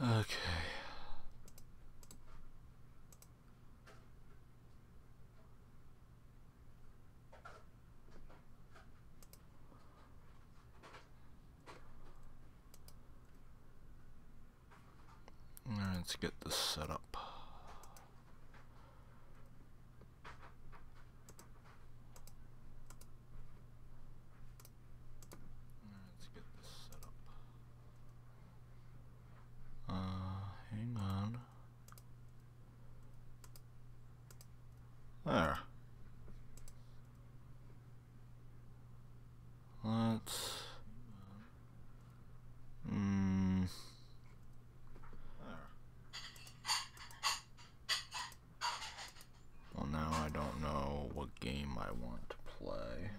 Okay. Let's get this set up. Hang on. There. Let's... Well, now I don't know what game I want to play.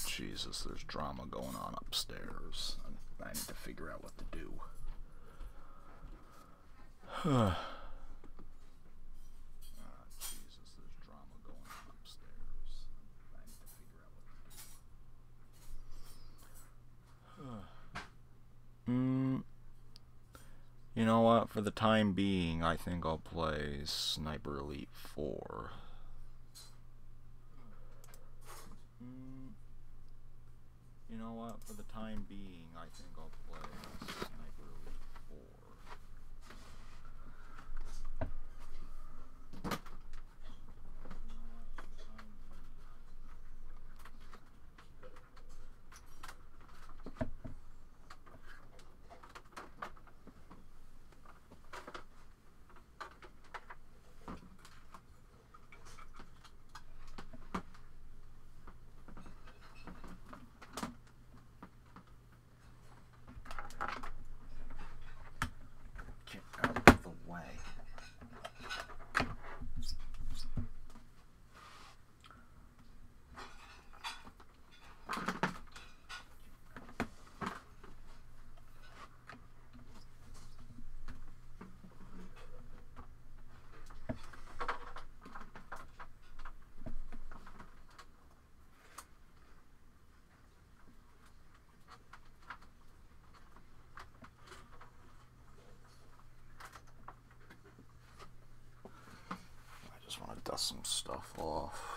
Jesus, there's drama going on upstairs. I need to figure out what to do. Jesus, there's drama going on upstairs. I need to figure out what to do. You know what? For the time being, I think I'll play Sniper Elite 4. You know what? For the time being, I think I'll play Sniper Elite 4. I just want to dust some stuff off.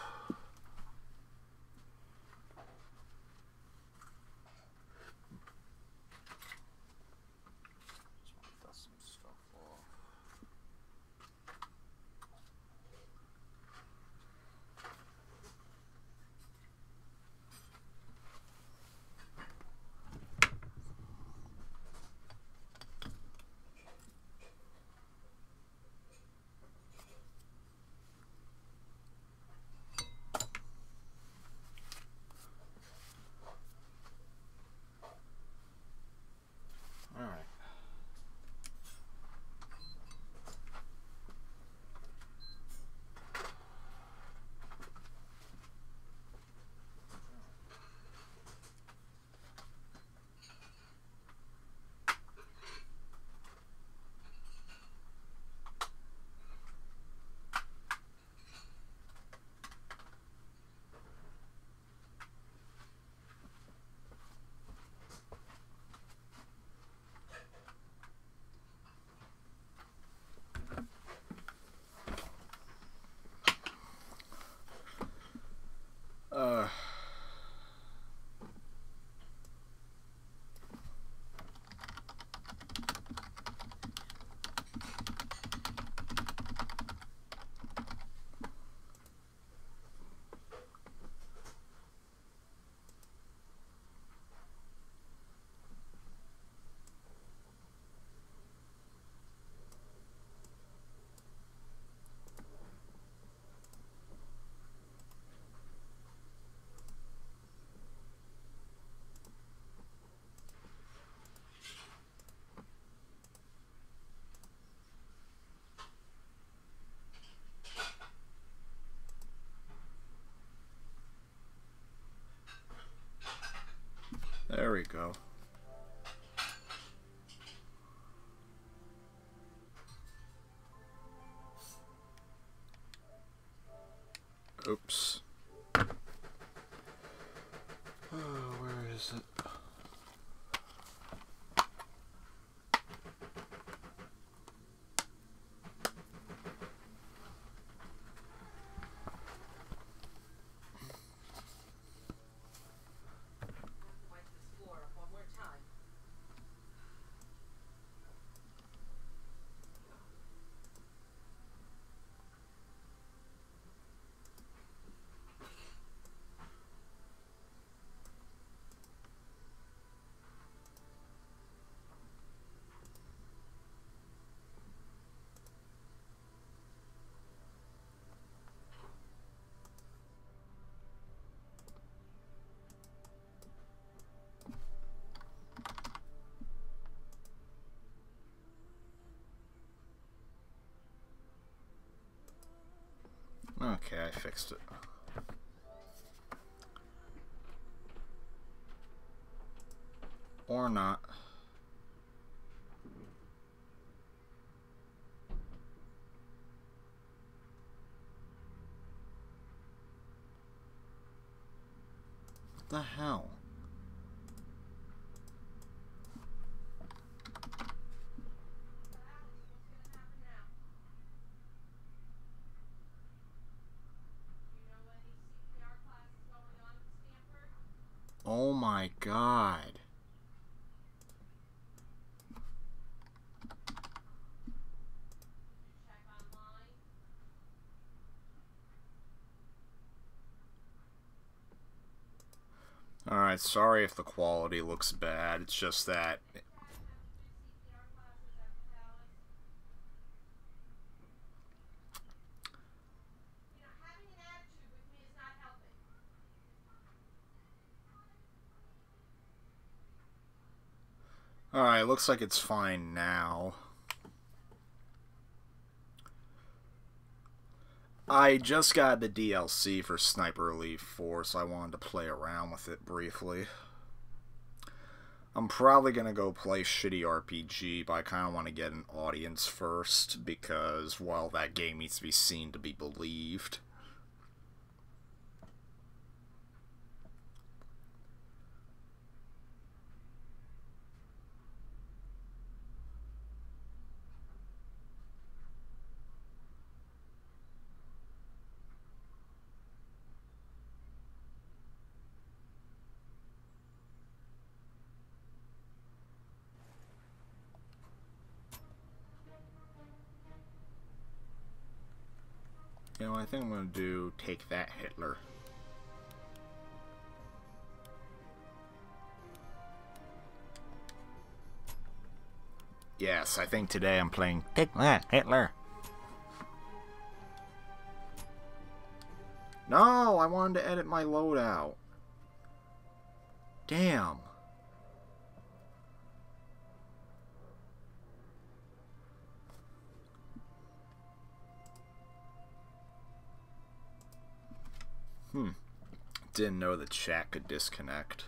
go. Oops. Oh, where is it? Okay, I fixed it. Or not. What the hell? Oh my god. Alright, sorry if the quality looks bad. It's just that... Alright, looks like it's fine now. I just got the DLC for Sniper Elite 4, so I wanted to play around with it briefly. I'm probably going to go play Shitty RPG, but I kind of want to get an audience first, because, well, that game needs to be seen to be believed. You know, I think I'm going to do Take That, Hitler. Yes, I think today I'm playing Take That, Hitler. No, I wanted to edit my loadout. Damn. Didn't know the chat could disconnect.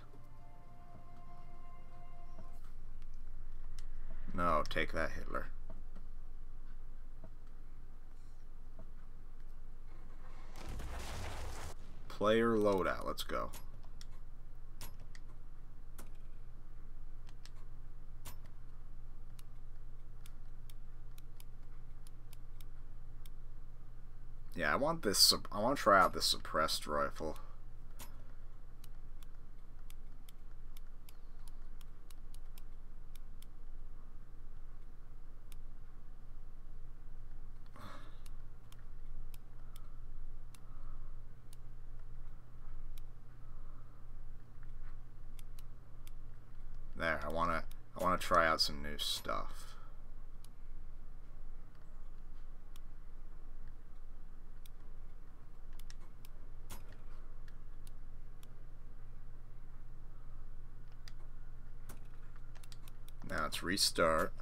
No, Take That, Hitler. Player loadout, let's go. Yeah, I want to try out this suppressed rifle. There, I wanna try out some new stuff. Now let's restart.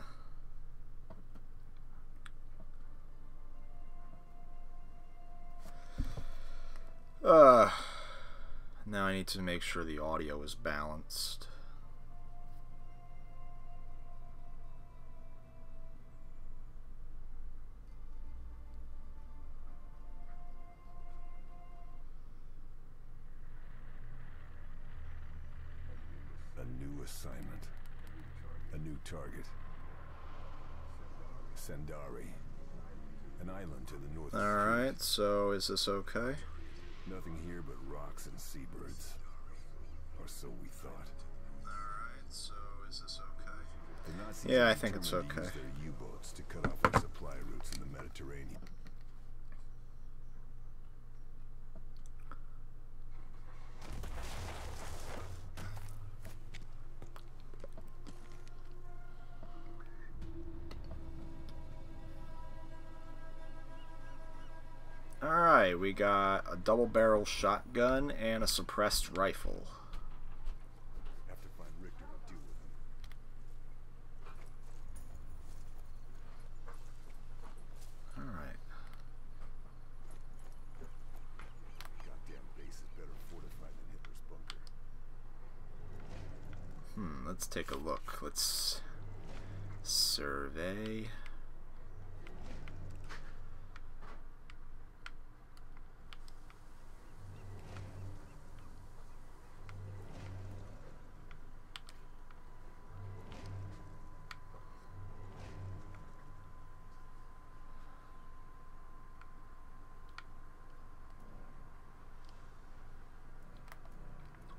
Now I need to make sure the audio is balanced. assignment. A new target. Sendari. An island to the north of Alright, so is this okay? Nothing here but rocks and seabirds. Or so we thought. Alright, so is this okay? The Nazis Yeah, are I think it's determined to okay. use their U-boats to cut off our supply routes in the Mediterranean. Alright, we got a double-barrel shotgun and a suppressed rifle. Have to find Richter to deal with him. Alright. Goddamn base is better fortified than Hitler's bunker. Let's take a look. Let's survey.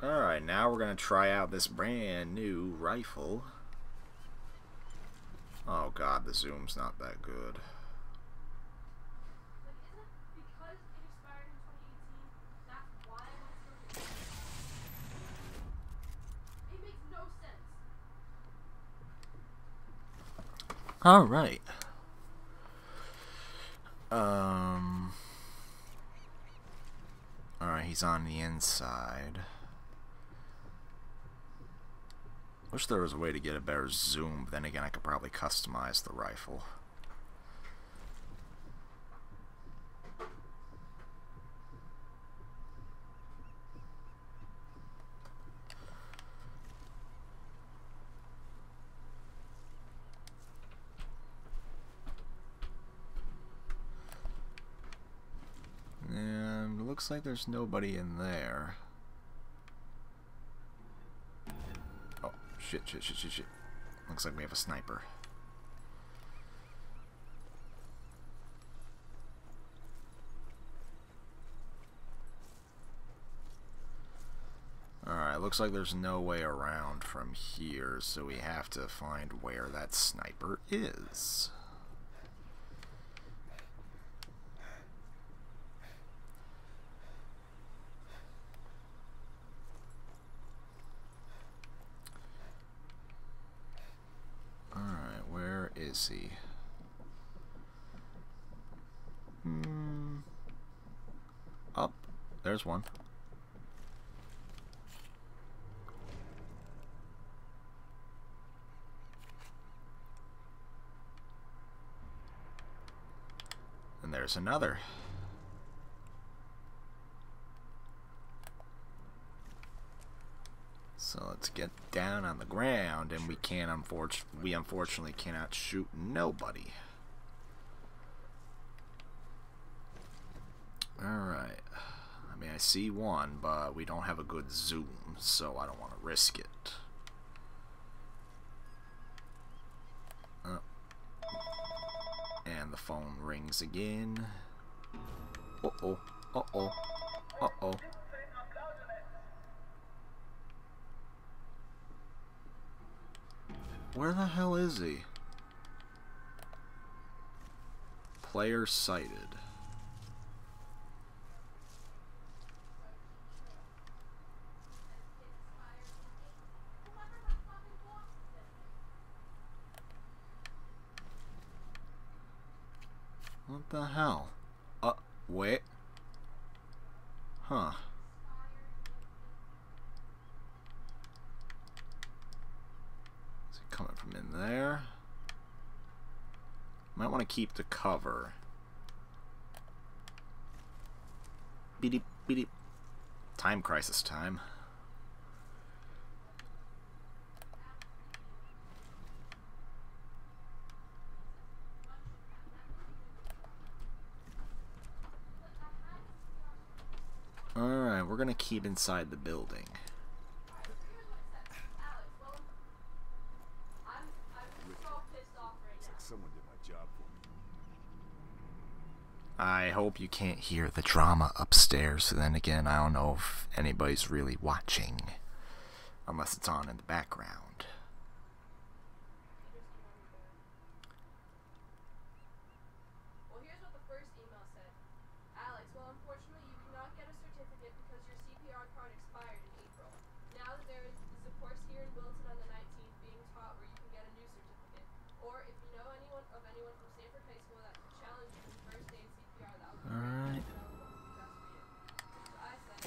Alright, now we're going to try out this brand new rifle. Oh god, the zoom's not that good. Alright. Alright, he's on the inside. Wish there was a way to get a better zoom, but then again I could probably customize the rifle. And it looks like there's nobody in there. Oh, shit. Looks like we have a sniper. Alright, looks like there's no way around from here, so we have to find where that sniper is. Alright, where is he? Oh, there's one. And there's another. So let's get down on the ground, and we unfortunately cannot shoot nobody. Alright. I mean, I see one, but we don't have a good zoom, so I don't want to risk it. And the phone rings again. Uh-oh. Uh-oh. Uh-oh. Where the hell is he? Player sighted. What the hell? Wait. Huh. Is it coming from in there? Might want to keep the cover. Beep beep. Time crisis time. Alright, we're gonna keep inside the building. Someone did my job for me. I hope you can't hear the drama upstairs. Then again, I don't know if anybody's really watching. Unless it's on in the background. Well, here's what the first email said. Alex, well, unfortunately, you cannot get a certificate because your CPR card expired in April. Now that there is a course here in Wilton on the 19th being taught where you can get a new certificate. Or if you know anyone from Stanford High School that could challenge you in first aid CPR, that would be great. Alright. To know what would be best for you. So I said,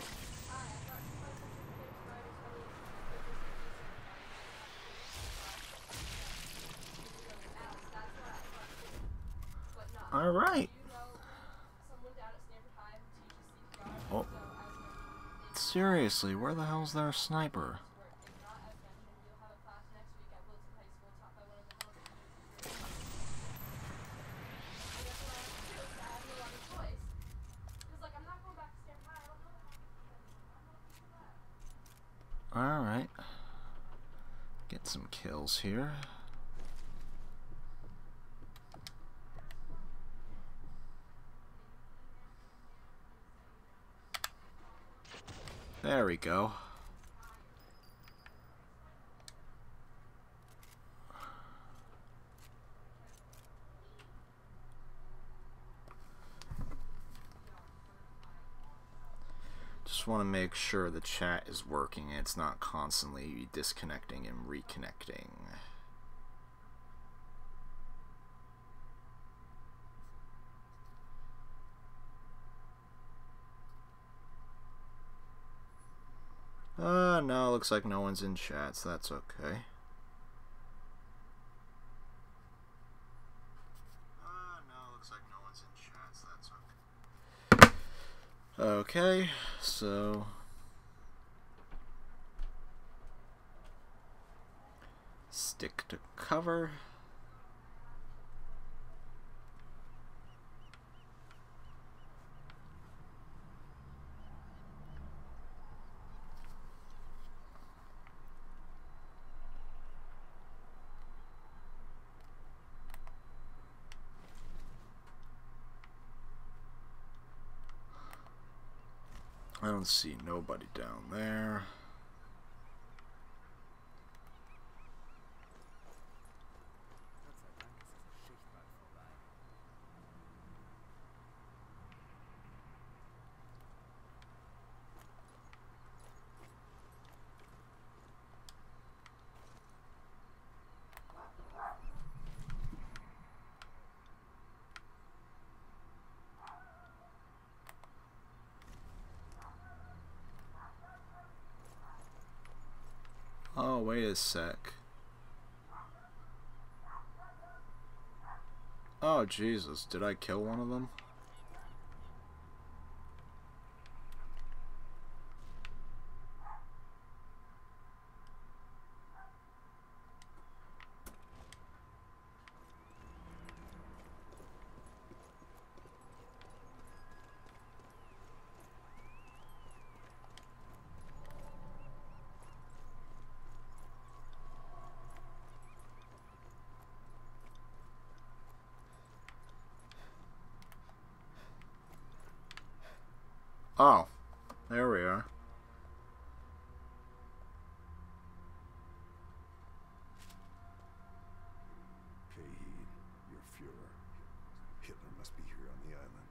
hi, I thought since my certificate expired in 2018, I could just get recertified. Alex, that's what I thought too. But not. Alright. Do you know someone down at Stanford High who teaches CPR? Oh. So I was like, Seriously, where the hell's their sniper? if not, as mentioned, you'll have a class next week at Wilton High School taught by one of the health teachers. I guess what I have to do is I have no other choice. Because, like, I'm not going back to Stanford High. I don't know how to do that. Alright. Get some kills here. There we go. Just want to make sure the chat is working and it's not constantly disconnecting and reconnecting. No, looks like no one's in chat, so that's okay. Okay, so stick to cover. I don't see nobody down there. Oh, wait a sec. Oh, Jesus. Did I kill one of them? Oh, there we are. Pay heed, your Fuhrer. Hitler must be here on the island.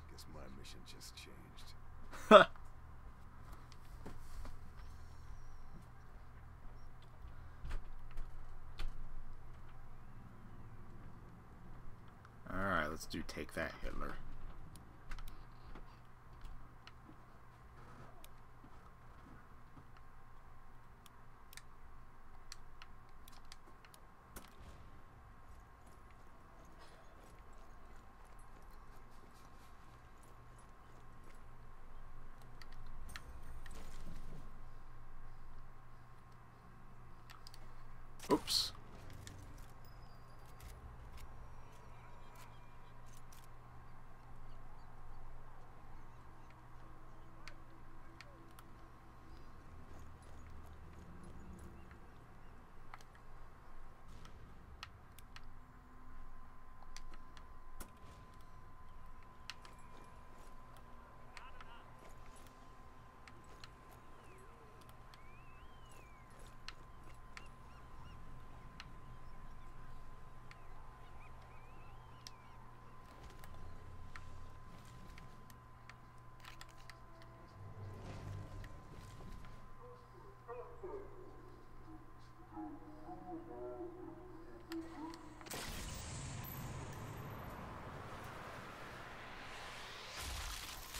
Guess my mission just changed. Alright, let's do take that, Hitler. Oops.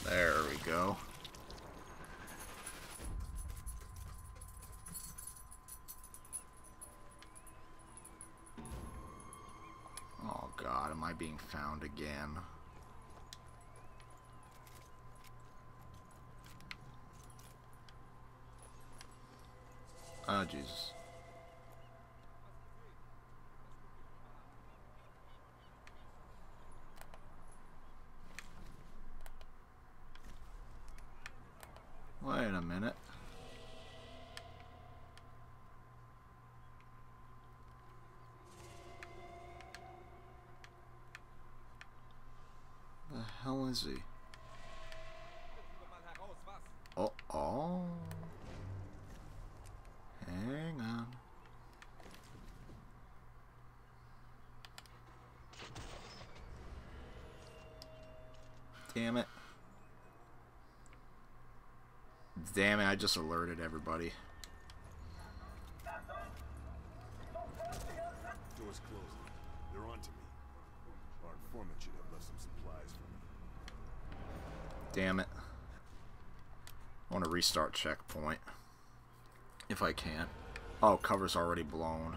There we go. Oh God, am I being found again? Oh, Jesus. Wait a minute. The hell is he? Oh. Hang on. Damn it. Damn it, I just alerted everybody. Door's closing. They're on to me. Our informant should have left some supplies for me. Damn it. I want to restart checkpoint. If I can. Oh, cover's already blown.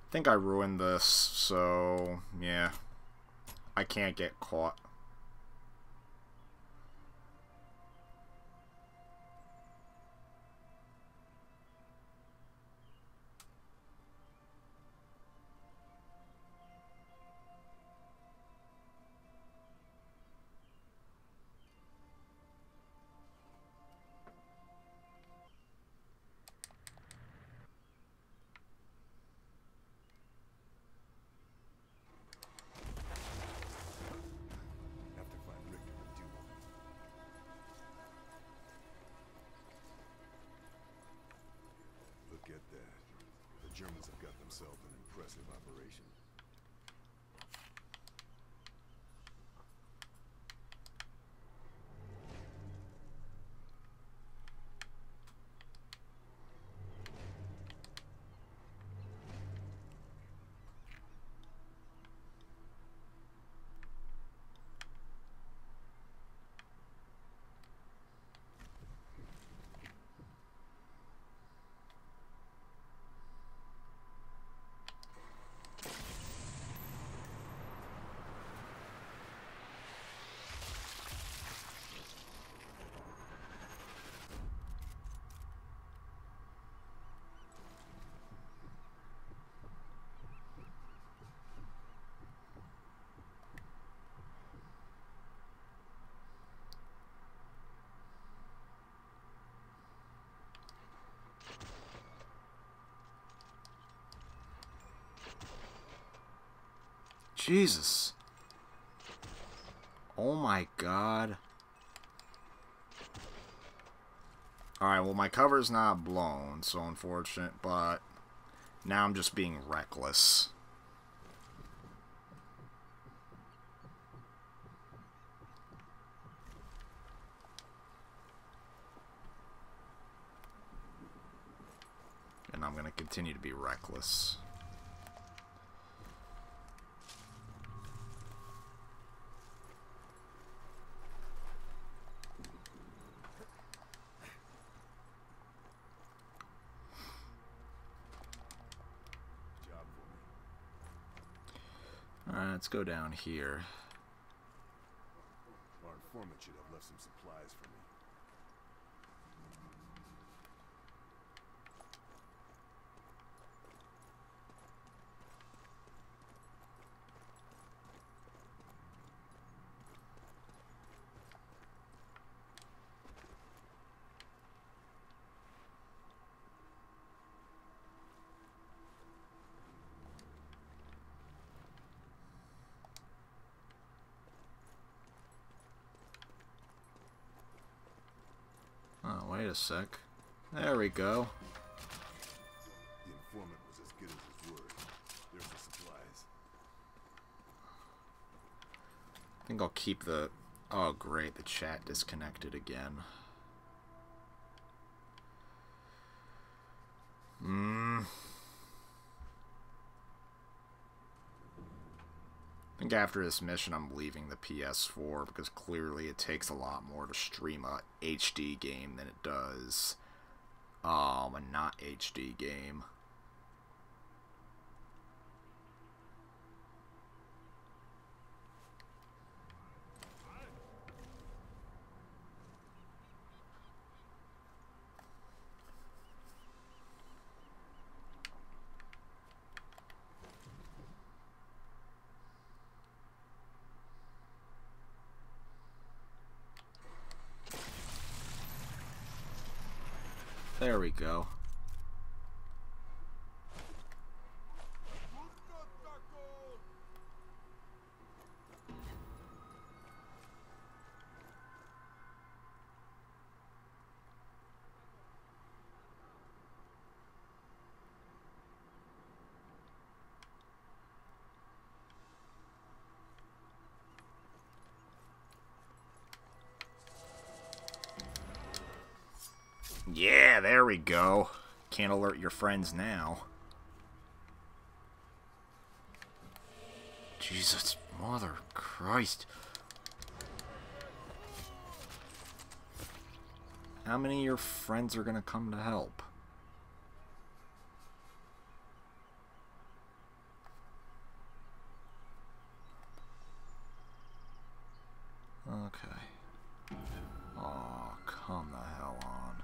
I think I ruined this, so yeah. I can't get caught. Have to find Richter and do one. Look at that. The Germans have got themselves an impressive operation. Jesus. Oh my God. Alright, well my cover's not blown, so unfortunate, but now I'm just being reckless. And I'm gonna continue to be reckless. Alright, let's go down here. Our informant should have left some supplies for me. Oh, wait a sec. There we go. The informant was as good as his word. There's the supplies. I think I'll keep the... Oh, great. The chat disconnected again. think after this mission I'm leaving the PS4 because clearly it takes a lot more to stream a HD game than it does a not HD game. There we go. Yeah, there we go. Can't alert your friends now. Jesus, mother Christ. How many of your friends are gonna come to help? Okay. Oh, come the hell on.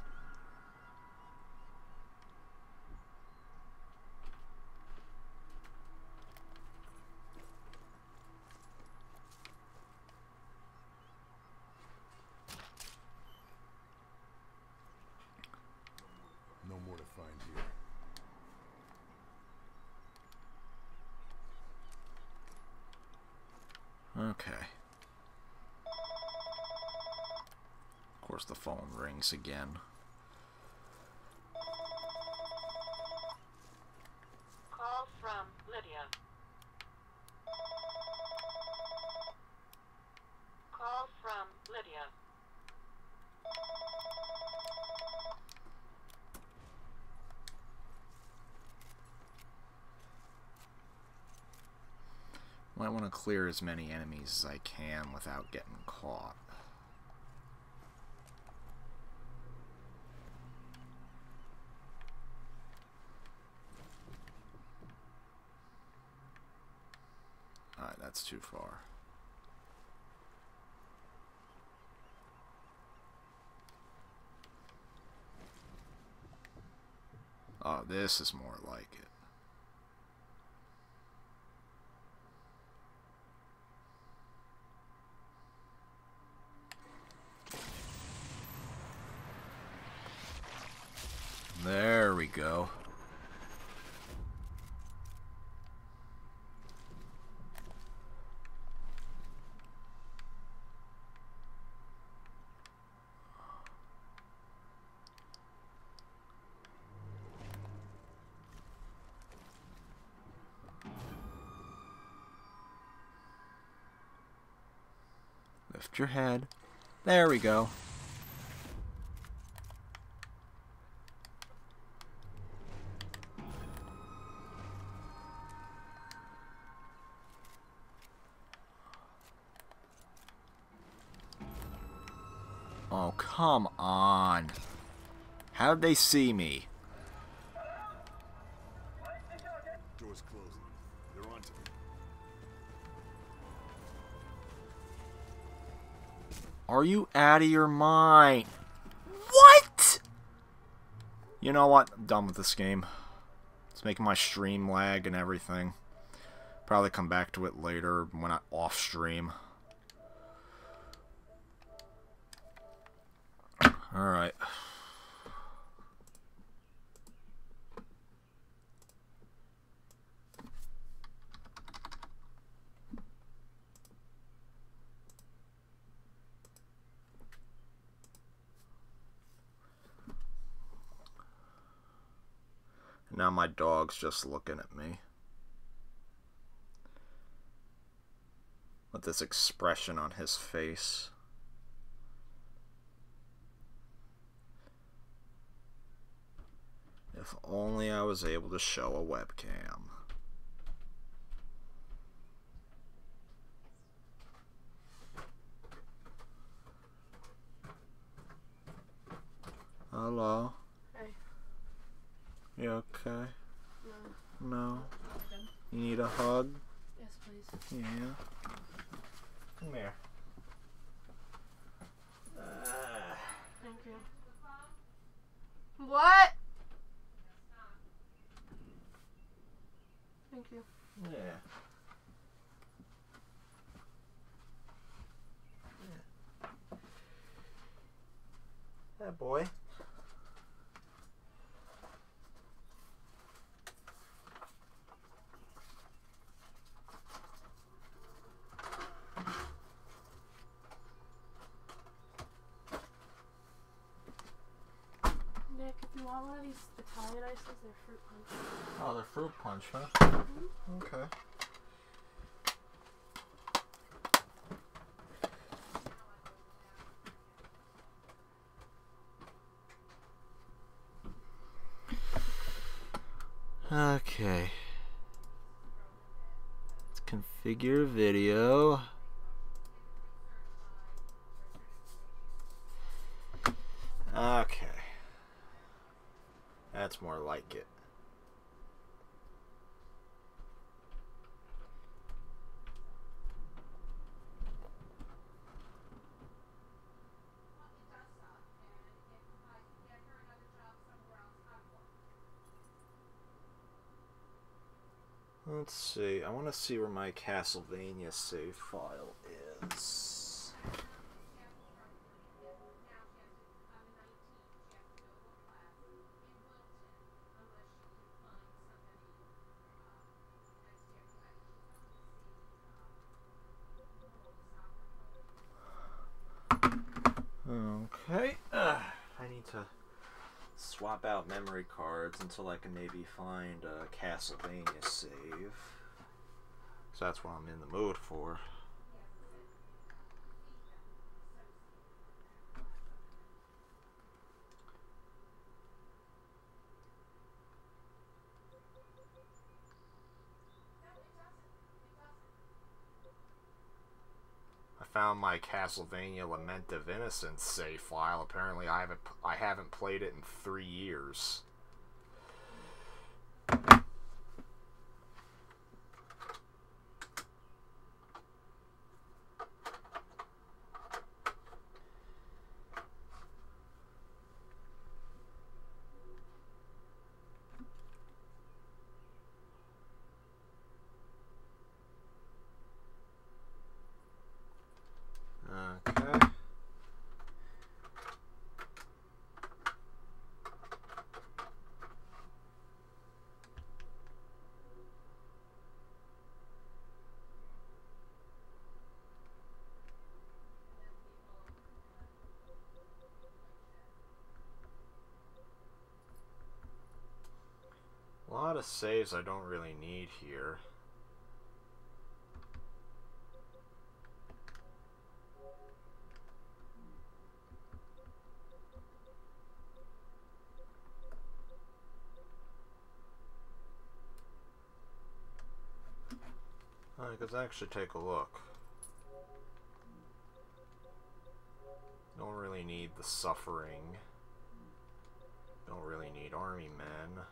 No more to find here. Okay. Of course the phone rings again. Call from Lydia. Call from Lydia. Might want to clear as many enemies as I can without getting caught. Alright, that's too far. Oh, this is more like it. There we go. Lift your head. There we go. Oh, come on. How'd they see me? Door's closing. They're on to me. Are you out of your mind? What? You know what? I'm done with this game. It's making my stream lag and everything. Probably come back to it later when I off stream. Alright. Now my dog's just looking at me with this expression on his face. If only I was able to show a webcam. Hello. Hey. You okay? No. No. Good. You need a hug? Yes, please. Yeah. Come here. Thank you. What? Thank you. Yeah. Yeah, boy. Nick, if you want one of these Italian ices, they're fruit punch. Oh, they're fruit punch, huh? Mm-hmm. Okay. Okay. Let's configure video. Okay. That's more like it. Let's see. I want to see where my Castlevania save file is. Okay. I need to swap out memory cards until I can maybe find a Castlevania save. So that's what I'm in the mood for. I found my Castlevania Lament of Innocence save file. Apparently I haven't played it in 3 years. Okay. A lot of saves I don't really need here. Let's actually take a look. Don't really need the suffering. Don't really need army men.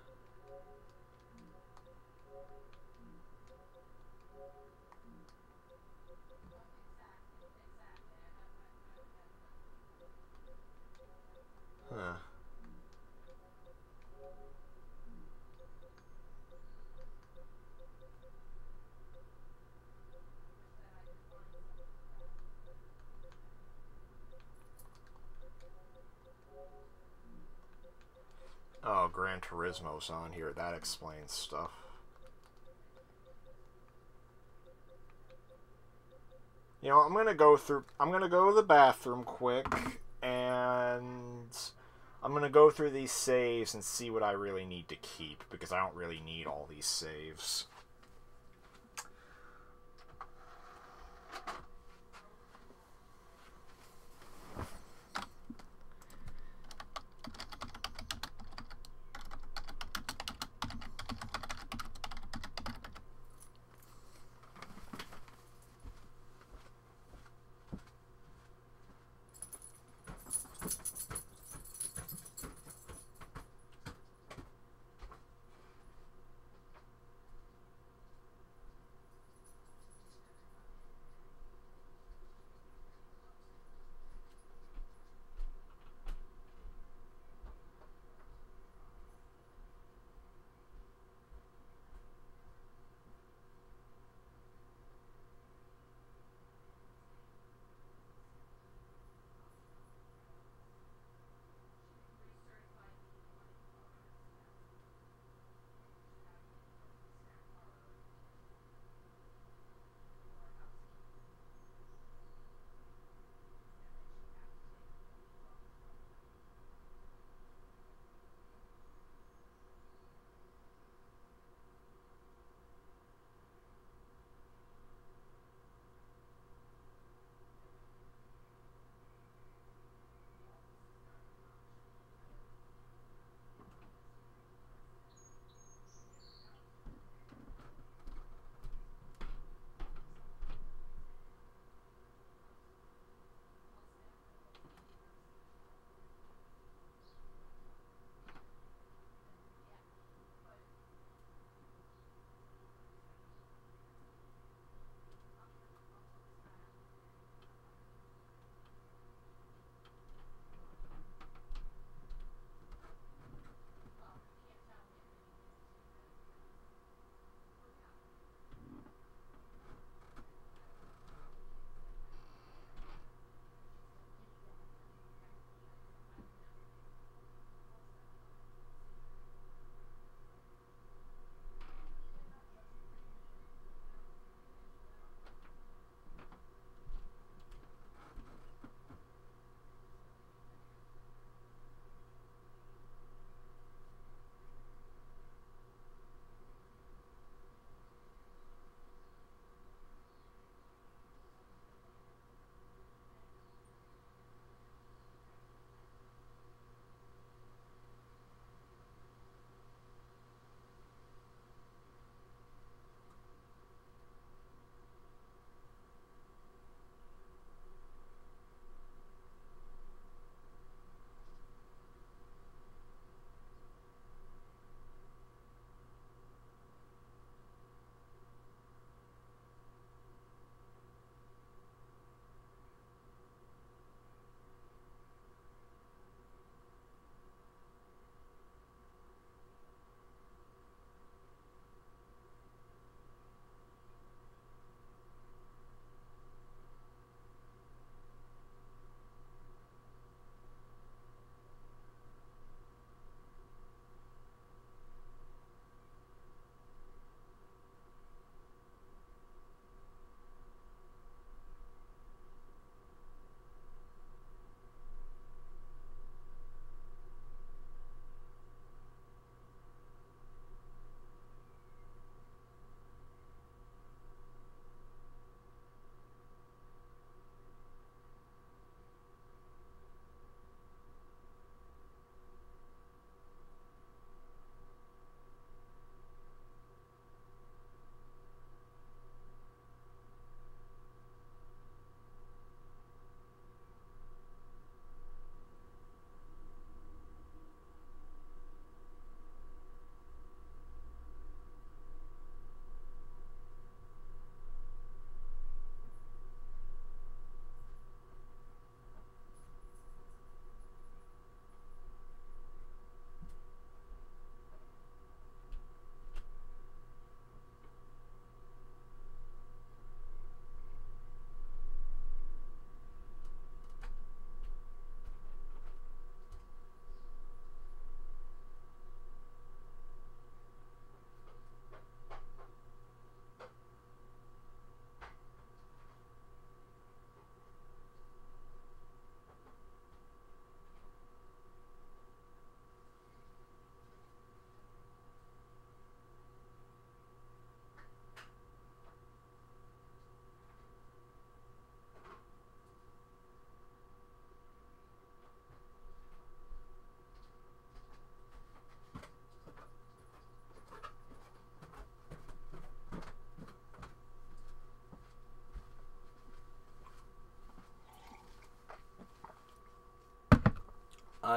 Huh. Oh, Gran Turismo's on here. That explains stuff. You know, I'm gonna go to the bathroom quick, and I'm gonna go through these saves and see what I really need to keep, because I don't really need all these saves.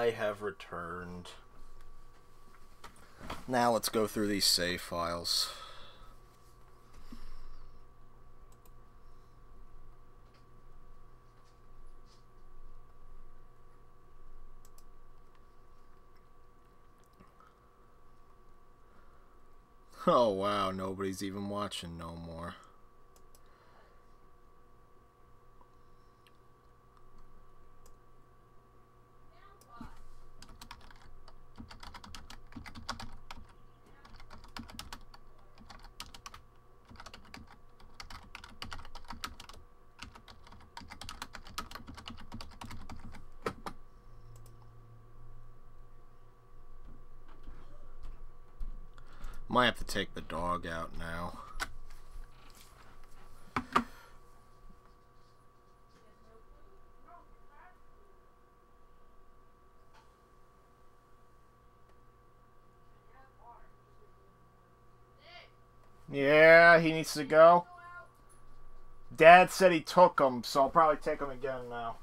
I have returned. Now let's go through these save files. Oh wow, nobody's even watching no more. Might have to take the dog out now. Yeah, he needs to go. Dad said he took him, so I'll probably take him again now.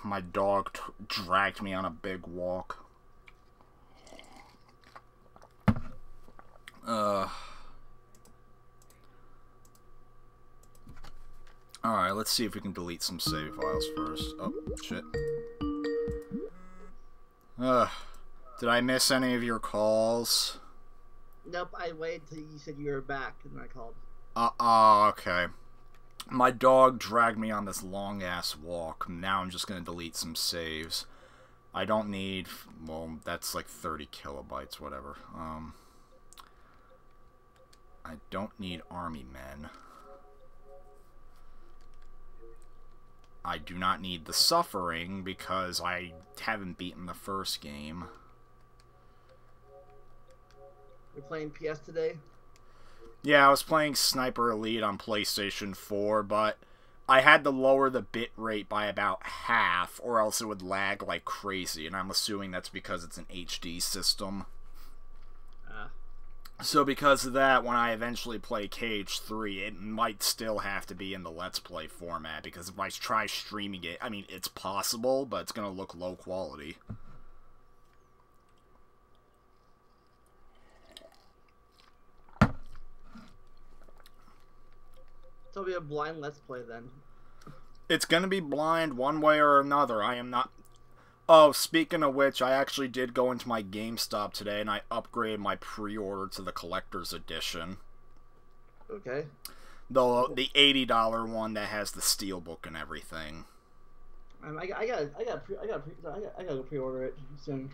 My dog dragged me on a big walk. Alright, let's see if we can delete some save files first. Oh, shit. Did I miss any of your calls? Nope, I waited till you said you were back, and then I called. Okay. My dog dragged me on this long-ass walk. Now I'm just gonna delete some saves. I don't need... Well, that's like 30 kilobytes, whatever. I don't need army men. I do not need the suffering because I haven't beaten the first game. You're playing PS today? Yeah, I was playing Sniper Elite on PlayStation 4, but I had to lower the bit rate by about half, or else it would lag like crazy, and I'm assuming that's because it's an HD system. So because of that, when I eventually play KH3, it might still have to be in the Let's Play format, because if I try streaming it, I mean, it's possible, but it's going to look low quality. So it'll be a blind Let's Play then. It's going to be blind one way or another. I am not... Oh, speaking of which, I actually did go into my GameStop today, and I upgraded my pre-order to the Collector's Edition. Okay. The $80 one that has the steelbook and everything. I gotta pre-order it soon.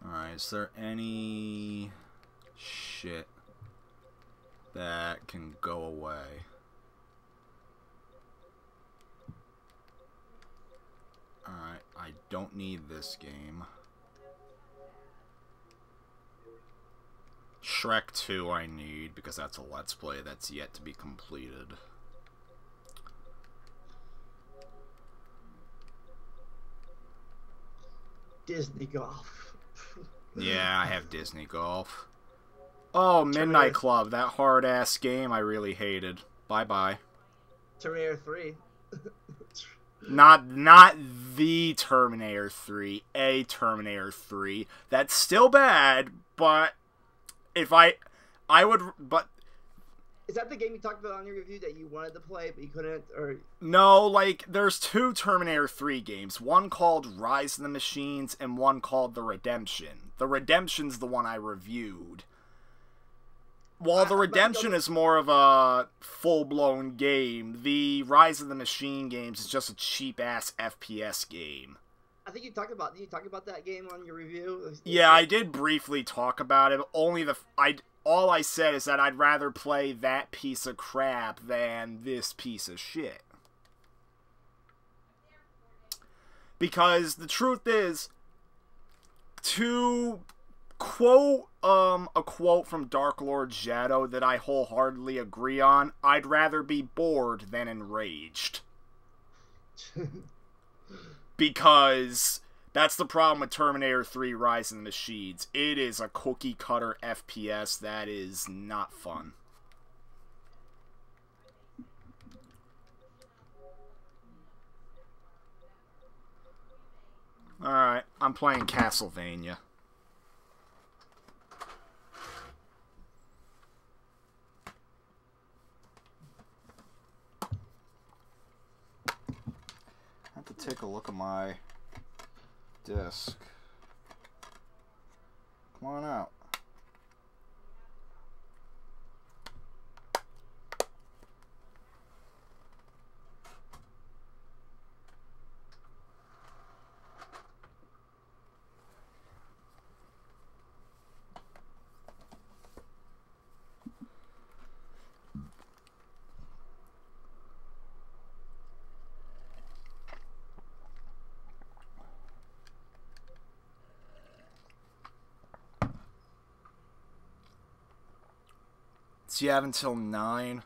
Alright, is there any shit that can go away? Alright, I don't need this game. Shrek 2 I need, because that's a Let's Play that's yet to be completed. Disney Golf. Yeah, I have Disney Golf. Oh, Midnight Club, that hard-ass game I really hated. Bye-bye. Terminator 3. Not the Terminator 3, a Terminator 3. That's still bad, but if I would, but... Is that the game you talked about on your review that you wanted to play, but you couldn't, or... No, like, there's two Terminator 3 games. One called Rise of the Machines, and one called The Redemption. The Redemption's the one I reviewed. While the Redemption is more of a full-blown game, the Rise of the Machine games is just a cheap-ass FPS game. I think did you talk about that game on your review? Yeah, I did briefly talk about it. All I said is that I'd rather play that piece of crap than this piece of shit. Because the truth is, to quote a quote from Dark Lord Shadow that I wholeheartedly agree on, I'd rather be bored than enraged. Because that's the problem with Terminator 3 Rise of the Machines. It is a cookie cutter FPS that is not fun. Alright, I'm playing Castlevania. I have to take a look at my disc. Come on out. So you have until 9.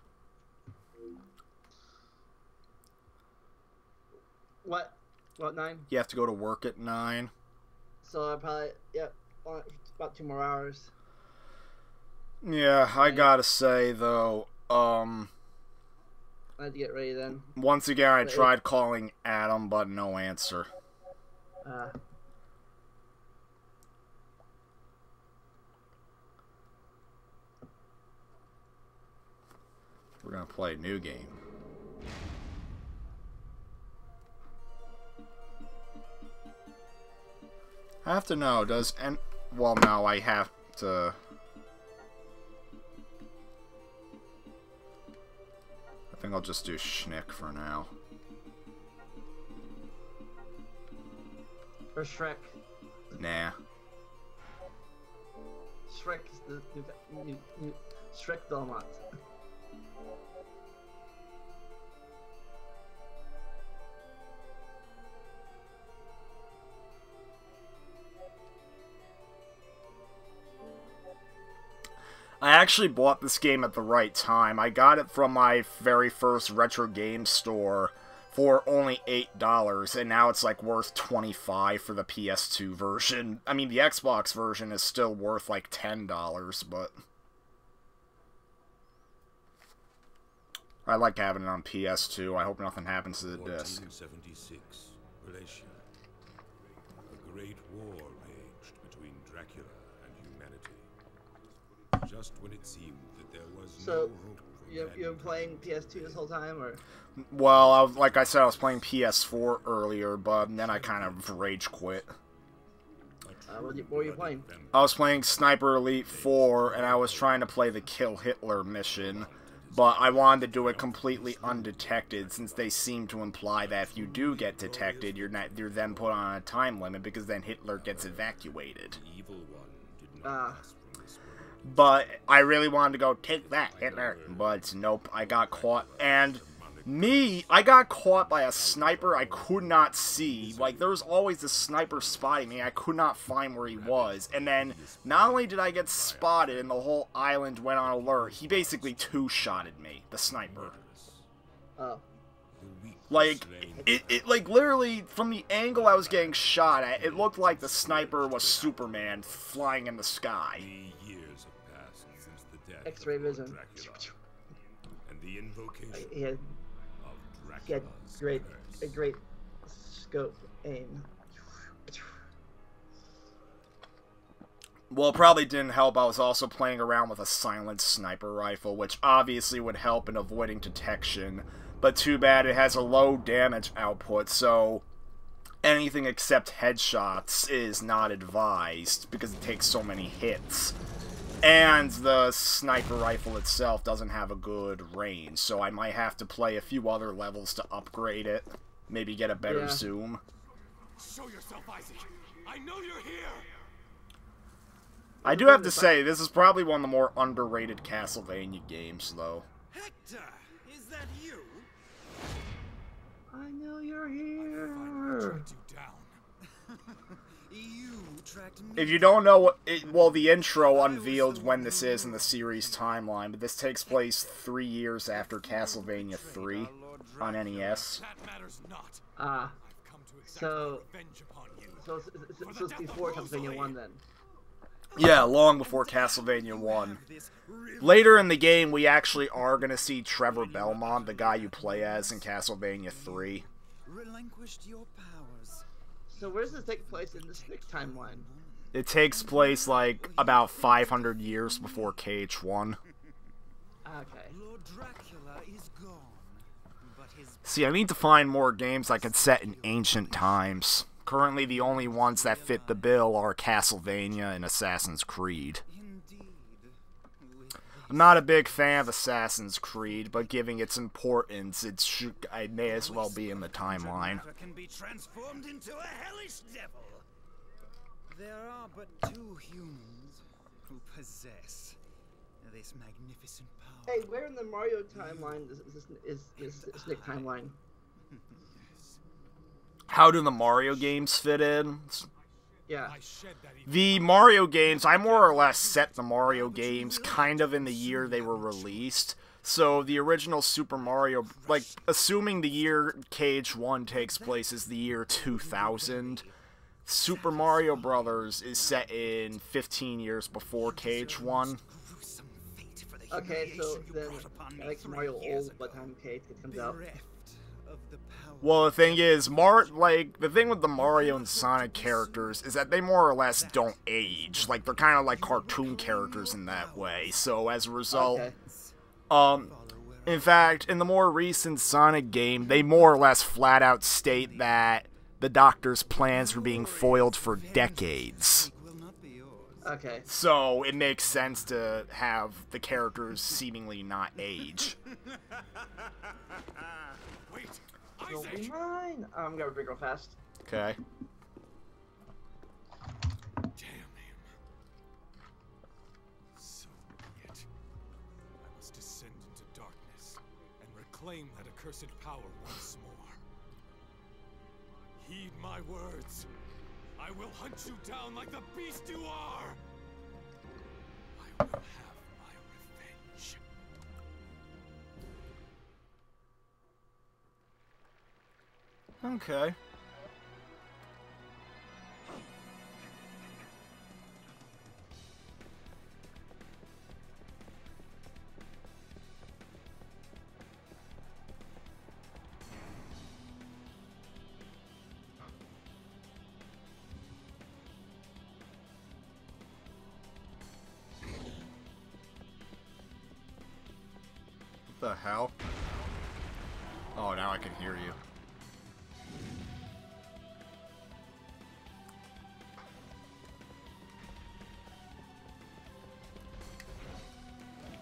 What? What, 9? You have to go to work at 9. So I probably, yep, about 2 more hours. Yeah, I gotta say though, I had to get ready then. Once again, I tried calling Adam, but no answer. We're gonna play a new game. I have to know, well, no, I have to... I think I'll just do shnick for now. Or Shrek. Nah. Shrek is the new Shrek Belmont. I actually bought this game at the right time. I got it from my very first retro game store for only $8, and now it's like worth $25 for the PS2 version. I mean, the Xbox version is still worth like $10, but I like having it on PS2. I hope nothing happens to the disc. 1476, Galatia. A great war raged between Dracula and humanity. Just when it seemed that there was no hope for you've been playing PS2 this whole time, or? Well, like I said, I was playing PS4 earlier, but then I kind of rage quit. What were you playing? I was playing Sniper Elite 4, and I was trying to play the Kill Hitler mission, but I wanted to do it completely undetected, since they seem to imply that if you do get detected, you're then put on a time limit, because then Hitler gets evacuated. But I really wanted to go, take that, Hitler. But nope, I got caught. And I got caught by a sniper I could not see. Like, there was always a sniper spotting me. I could not find where he was. And then, not only did I get spotted and the whole island went on alert, he basically two-shotted me, the sniper. Oh. Like, like, literally, from the angle I was getting shot at, it looked like the sniper was Superman flying in the sky. X-ray vision. And the invocation He had a great scope aim. Well, it probably didn't help. I was also playing around with a silent sniper rifle, which obviously would help in avoiding detection. But too bad it has a low damage output, so anything except headshots is not advised because it takes so many hits. And the sniper rifle itself doesn't have a good range, so I might have to play a few other levels to upgrade it. Maybe get a better zoom. Show yourself, Isaac. I know you're here. I do have to say, this is probably one of the more underrated Castlevania games, though. Hector, is that you? I know you're here. If you don't know what well, the intro unveils when this is in the series timeline, but this takes place 3 years after Castlevania 3 on NES. So it's before Castlevania 1 then. Yeah, long before Castlevania 1. Later in the game, we actually are going to see Trevor Belmont, the guy you play as in Castlevania 3. So where does this take place in the Shnick timeline? It takes place, like, about 500 years before KH1. Okay. See, I need to find more games I can set in ancient times. Currently, the only ones that fit the bill are Castlevania and Assassin's Creed. I'm not a big fan of Assassin's Creed, but given its importance, I may as well be in the timeline. Can be transformed into a hellish devil. There are but 2 humans who possess this magnificent power. Hey, where in the Mario timeline is this Shnick timeline? How do the Mario games fit in? Yeah. The Mario games, I more or less set the Mario games kind of in the year they were released. So the original Super Mario, like, assuming the year KH1 takes place is the year 2000, Super Mario Brothers is set in 15 years before KH1. Okay, so humiliation you then brought upon me Alex 3 Mario years old by the ago. time Kate comes out. Bereft of the power. Well, the thing is, the thing with the Mario and Sonic characters is that they more or less don't age. Like, they're kind of like cartoon characters in that way. So, as a result, Okay. in fact, in the more recent Sonic game, they more or less flat out state that the Doctor's plans were being foiled for decades. Okay. So, it makes sense to have the characters seemingly not age. Wait, Don't be Isaac! mine. I'm gonna drink real fast. Okay. Damn him. So be it. I must descend into darkness and reclaim that accursed power once more. Heed my words. I will hunt you down like the beast you are. I will have my revenge. Okay. What the hell? Oh, now I can hear you.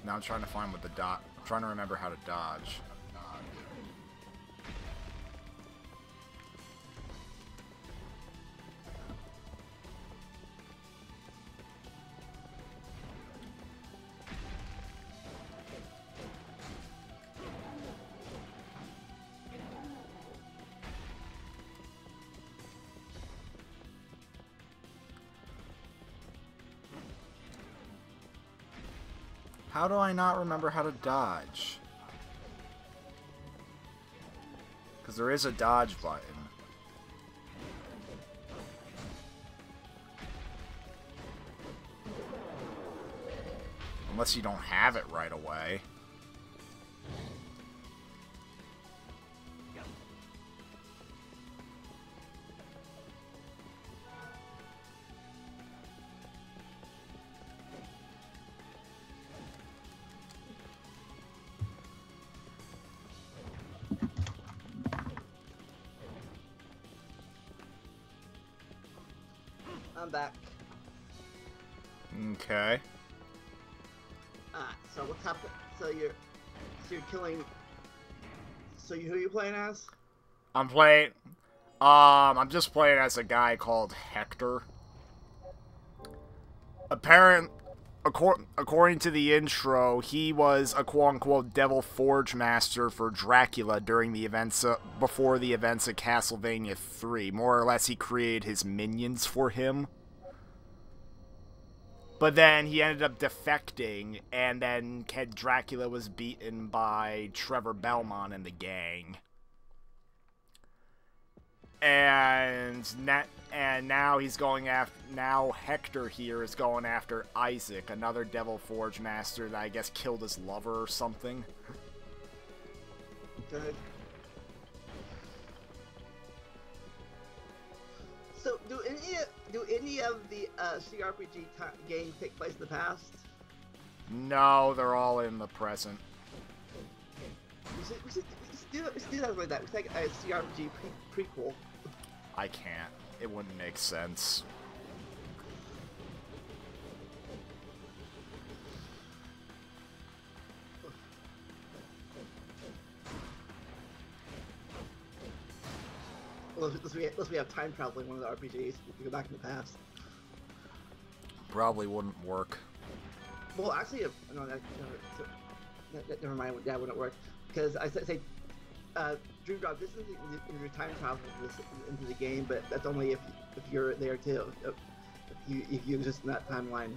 Now I'm trying to find what the dot. I'm trying to remember how to dodge. How do I not remember how to dodge? Because there is a dodge button. Unless you don't have it right away. I'm back. Okay. So what's happening? So you're killing. So who are you playing as? I'm just playing as a guy called Hector. According to the intro, he was a quote-unquote Devil Forge Master for Dracula during the events before the events of Castlevania 3. More or less, he created his minions for him. But then he ended up defecting, and then Dracula was beaten by Trevor Belmont and the gang. And now he's going after. Now Hector here is going after Isaac, another Devil Forge Master that I guess killed his lover or something. Good. So do any of the CRPG games take place in the past? No, they're all in the present. We should do that like that. We take a CRPG prequel. I can't. It wouldn't make sense. Unless we have time travel in one of the RPGs, we go back in the past. Probably wouldn't work. Well, actually, no, never mind. That wouldn't work because I say, Dream Drop. This is in your time travel into the game, but that's only if you're there too. If you exist in that timeline.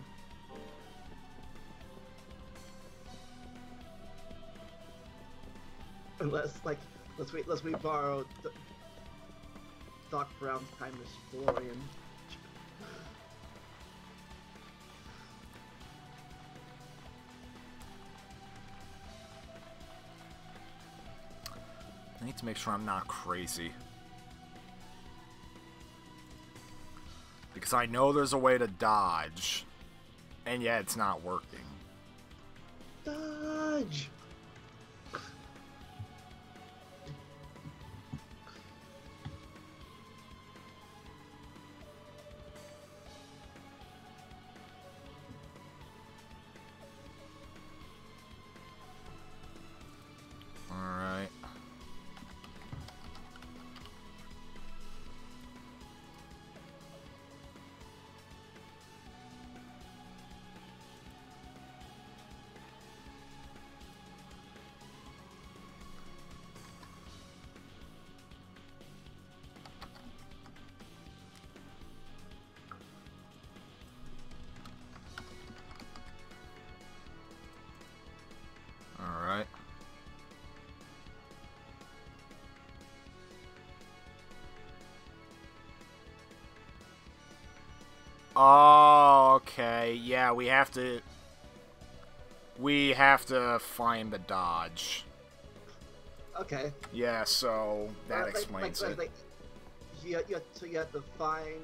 Unless we borrow Doc Brown's timeless DeLorean. need to make sure I'm not crazy. Because I know there's a way to dodge. And yet it's not working. Dodge! Alright. Alright. Oh, okay. Yeah, we have to find the dodge. Okay. Yeah, so that explains it. So you have to find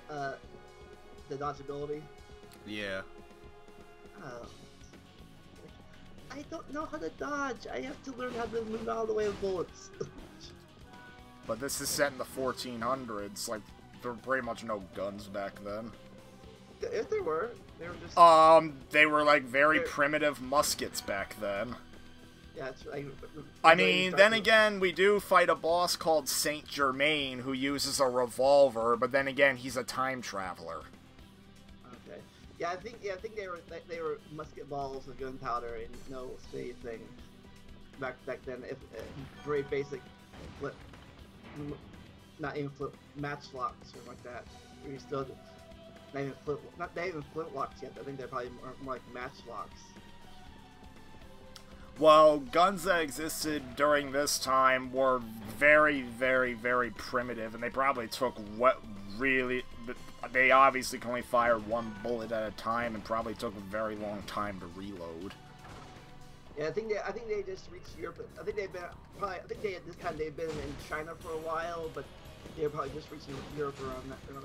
the dodge ability. Yeah. Oh. I don't know how to dodge. I have to learn how to move out of the way of bullets. But this is set in the 1400s. Like, there were pretty much no guns back then. If there were, they were just. They were like very primitive muskets back then. Yeah, it's like. I mean, then again, we do fight a boss called Saint Germain who uses a revolver, but then again, he's a time traveler. Okay. Yeah, I think they were musket balls with gunpowder and no speed thing. Back then, if very basic, flip, not even flip matchlocks or like that. We still not even flintlocks yet. I think they're probably more like matchlocks. Well, guns that existed during this time were very, very, very primitive, and they probably took what really. They obviously can only fire one bullet at a time, and probably took a very long time to reload. Yeah, I think they just reached Europe. I think they've been they've been in China for a while, but they're probably just reaching Europe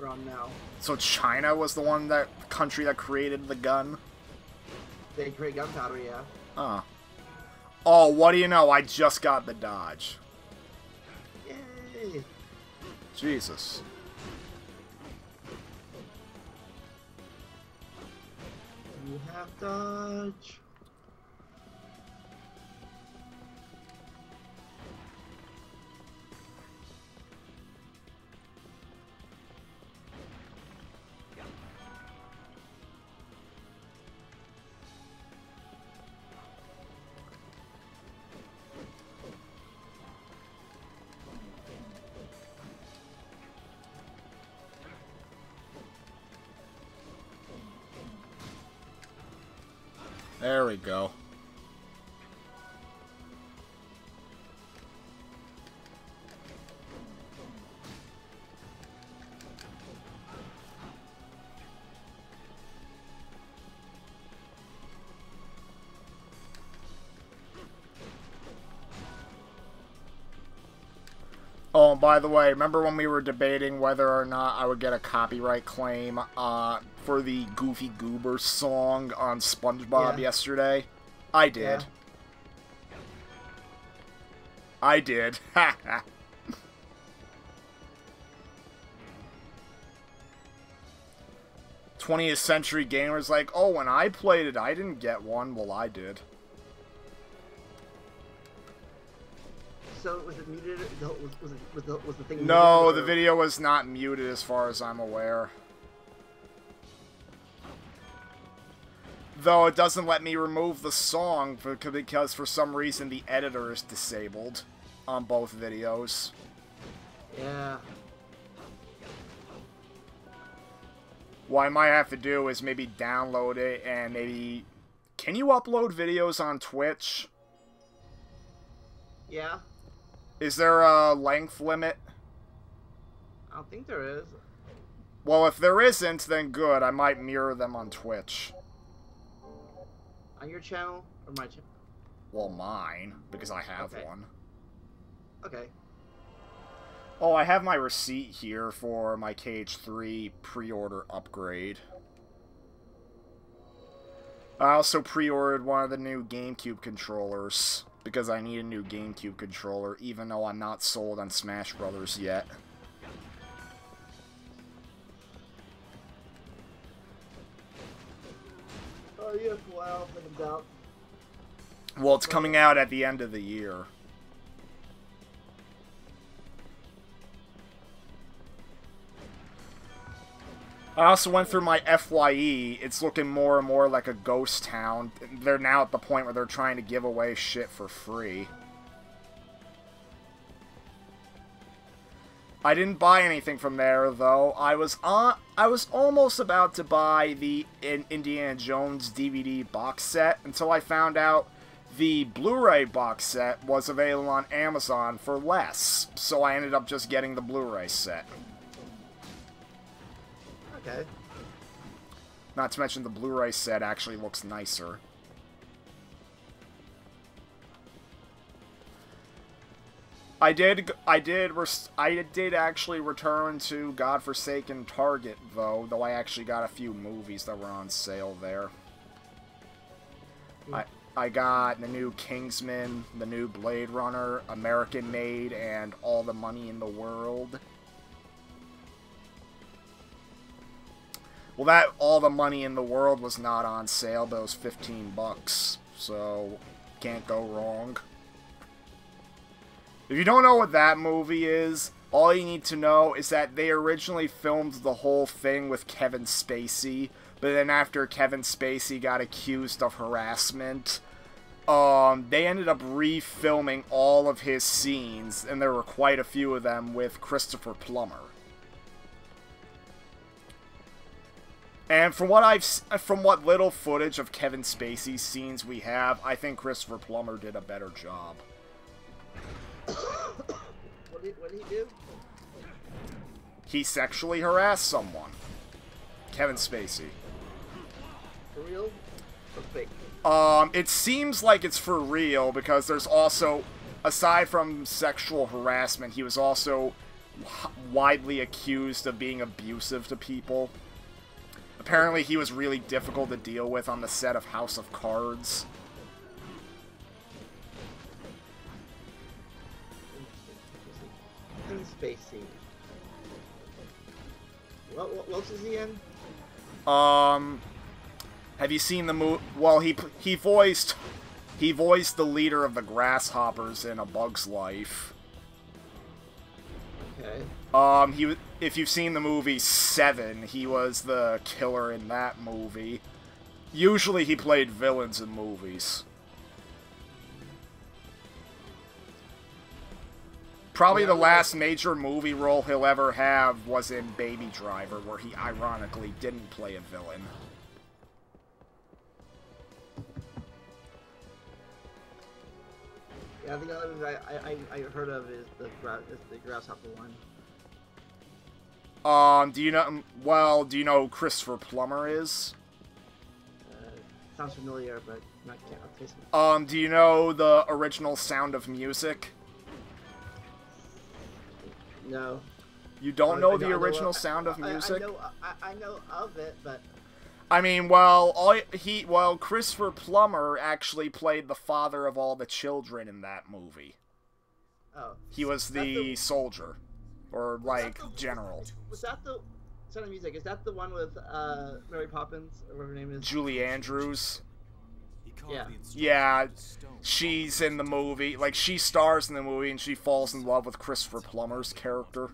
around now. So China was the country that created the gun? They create gunpowder, yeah. Huh. Oh, what do you know? I just got the dodge. Yay! Jesus. You have dodge. There we go. Oh, and by the way, remember when we were debating whether or not I would get a copyright claim for the Goofy Goober song on SpongeBob yesterday? I did. Yeah. I did. 20th Century Gamer's like, oh, when I played it, I didn't get one. Well, I did. So was it muted? Was the thing? No, muted, the video was not muted as far as I'm aware. Though it doesn't let me remove the song because for some reason the editor is disabled on both videos. Yeah. What I might have to do is maybe download it and maybe... Can you upload videos on Twitch? Yeah. Is there a length limit? I don't think there is. Well, if there isn't, then good. I might mirror them on Twitch. On your channel or my channel? Well, mine, because I have one. Okay. Oh, I have my receipt here for my KH3 pre-order upgrade. I also pre-ordered one of the new GameCube controllers, because I need a new GameCube controller, even though I'm not sold on Smash Brothers yet. Oh, you have a while for the doubt. Well, it's coming out at the end of the year. I also went through my FYE. It's looking more and more like a ghost town. They're now at the point where they're trying to give away shit for free. I didn't buy anything from there, though. I was almost about to buy the Indiana Jones DVD box set until I found out the Blu-ray box set was available on Amazon for less. So I ended up just getting the Blu-ray set. Okay. Not to mention the Blu-ray set actually looks nicer. I did actually return to godforsaken Target though I actually got a few movies that were on sale there. I got the new Kingsman, the new Blade Runner, American Made, and All the Money in the World. Well, that All the Money in the World was not on sale, but it was $15, so can't go wrong. If you don't know what that movie is, all you need to know is that they originally filmed the whole thing with Kevin Spacey, but then after Kevin Spacey got accused of harassment, they ended up refilming all of his scenes, and there were quite a few of them with Christopher Plummer. And from what little footage of Kevin Spacey's scenes we have, I think Christopher Plummer did a better job. What did he do? He sexually harassed someone. Kevin Spacey. For real? Or fake? It seems like it's for real, because there's also, aside from sexual harassment, he was also widely accused of being abusive to people. Apparently he was really difficult to deal with on the set of House of Cards. Spacey. What else is he in? Have you seen the movie? Well, he voiced the leader of the Grasshoppers in A Bug's Life. Okay. If you've seen the movie Seven, he was the killer in that movie. Usually he played villains in movies. Probably the last major movie role he'll ever have was in Baby Driver, where he ironically didn't play a villain. Yeah, I think the other movie I heard of is the Grasshopper one. Do you know? Well, do you know who Christopher Plummer is? Sounds familiar, but not. Do you know the original Sound of Music? No. You don't know the original Sound of Music? I know of it, but... I mean, well, Christopher Plummer actually played the father of all the children in that movie. Oh. He was the soldier. Or, like, general. Was that the... Sound of Music, is that the one with, Mary Poppins, or whatever her name is? Julie Andrews. Yeah. Yeah, she's in the movie. Like, she stars in the movie, and she falls in love with Christopher Plummer's character.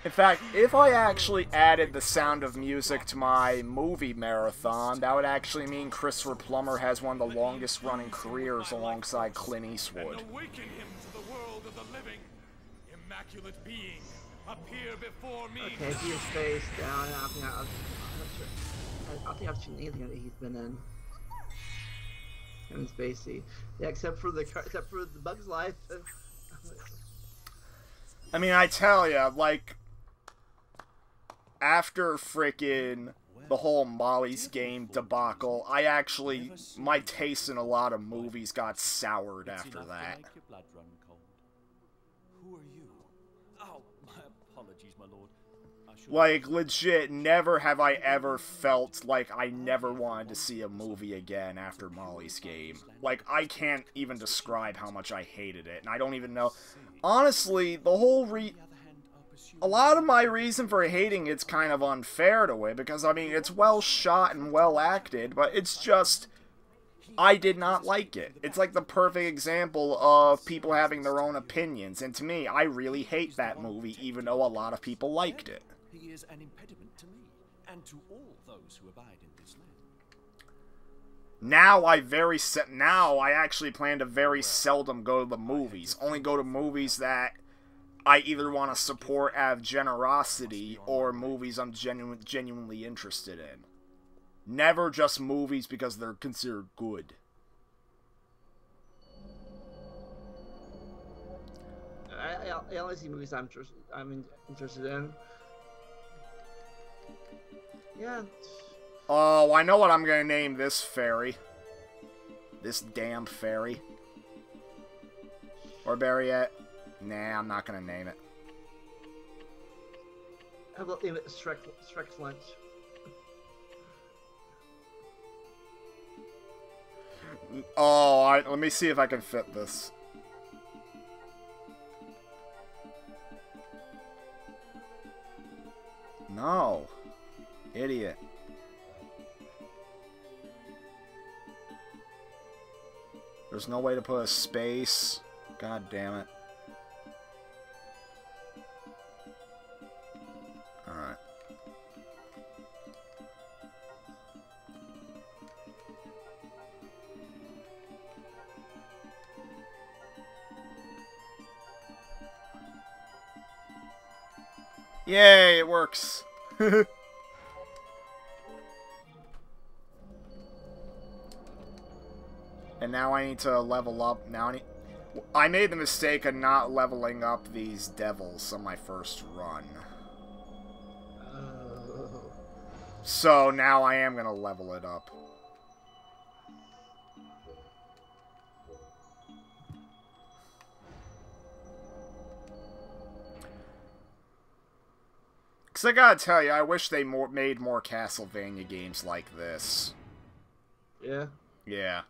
In fact, if I actually added the Sound of Music to my movie marathon, that would actually mean Christopher Plummer has one of the longest running careers alongside Clint Eastwood. Awaken him to the world of the living. Immaculate being, appear before me. Okay, if you face down, I think I've seen anything that he's been in. Kevin Spacey. Yeah, except for the Bug's Life. I mean, I tell ya, like, after frickin' the whole Molly's Game debacle, I actually, my taste in a lot of movies got soured after that. Who are you? Oh, my apologies, my lord. Like, legit, never have I ever felt like I never wanted to see a movie again after Molly's Game. Like, I can't even describe how much I hated it, and I don't even know. Honestly, the whole a lot of my reason for hating it's kind of unfair to it, because, I mean, it's well shot and well acted, but it's just, I did not like it. It's like the perfect example of people having their own opinions, and to me, I really hate that movie, even though a lot of people liked it. He is an impediment to me, and to all those who abide in this land. Now I actually plan to very seldom go to the movies. Only go to movies that I either want to support out of generosity, or movies I'm genuinely interested in. Never just movies because they're considered good. I only see movies I'm interested in. Yeah. Oh, I know what I'm gonna name this fairy. This damn fairy. Or Barriette. Nah, I'm not gonna name it. How about name it Shrek's Lunch? Oh, let me see if I can fit this. No. Idiot. There's no way to put a space. God damn it. Alright. Yay, it works. And now I need to level up. I made the mistake of not leveling up these devils on my first run. Oh. So now I am gonna level it up. Because I gotta tell you, I wish they made more Castlevania games like this. Yeah? Yeah.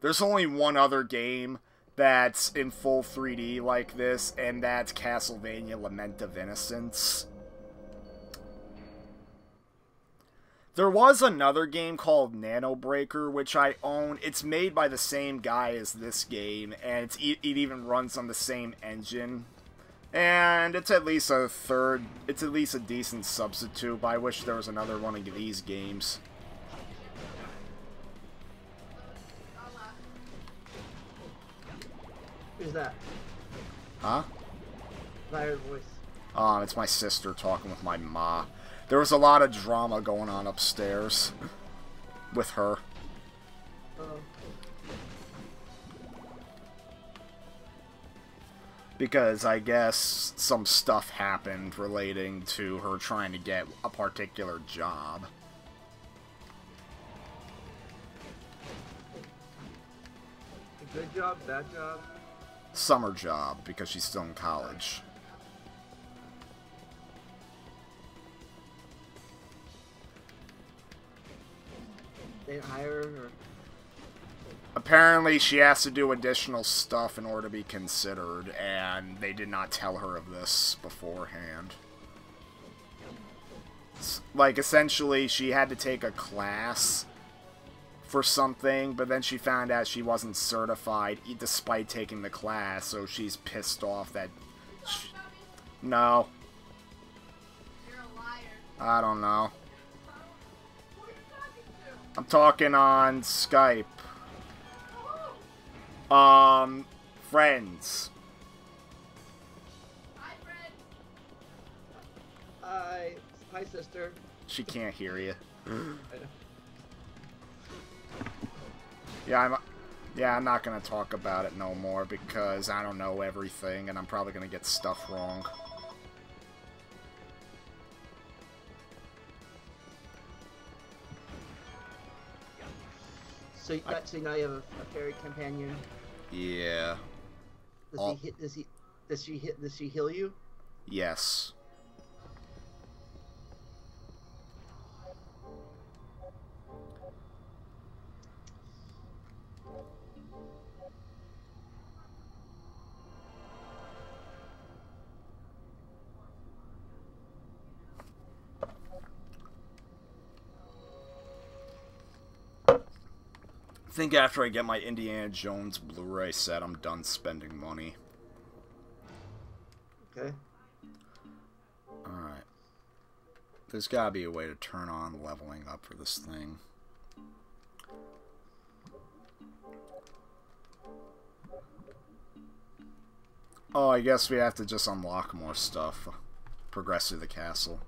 There's only one other game that's in full 3D like this, and that's Castlevania Lament of Innocence. There was another game called Nano Breaker, which I own. It's made by the same guy as this game, and it even runs on the same engine. And it's at least it's at least a decent substitute, but I wish there was another one of these games. Who's that? Huh? Tired voice. It's my sister talking with my ma. There was a lot of drama going on upstairs with her. Oh. Because I guess some stuff happened relating to her trying to get a particular job. A good job, bad job? Summer job, because she's still in college. They didn't hire her? Or... Apparently she has to do additional stuff in order to be considered, and they did not tell her of this beforehand. Like, essentially, she had to take a class for something, but then she found out she wasn't certified despite taking the class, so she's pissed off that no. You're a liar. I don't know. Who are you talking to? I'm talking on Skype. Friends. Hi, Fred. Hi, sister. She can't hear you. I know. Yeah, I'm not gonna talk about it no more because I don't know everything and I'm probably gonna get stuff wrong. So now you have a fairy companion. Yeah. Does she heal you? Yes. I think after I get my Indiana Jones Blu-ray set, I'm done spending money. Okay. Alright. There's gotta be a way to turn on leveling up for this thing. Oh, I guess we have to just unlock more stuff. Progress through the castle.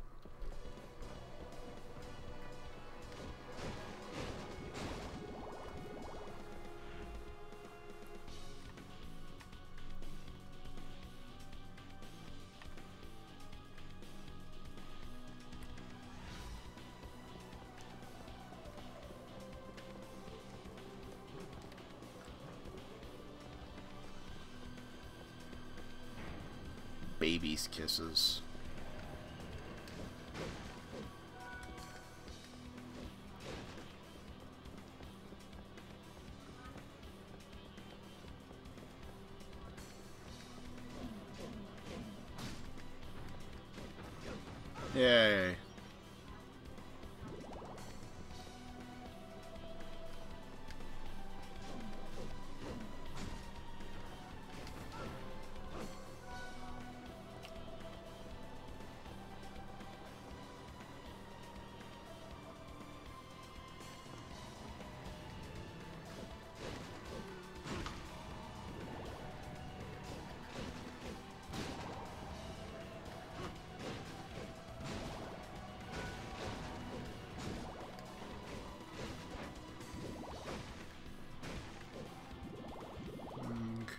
Baby's kisses. Yay.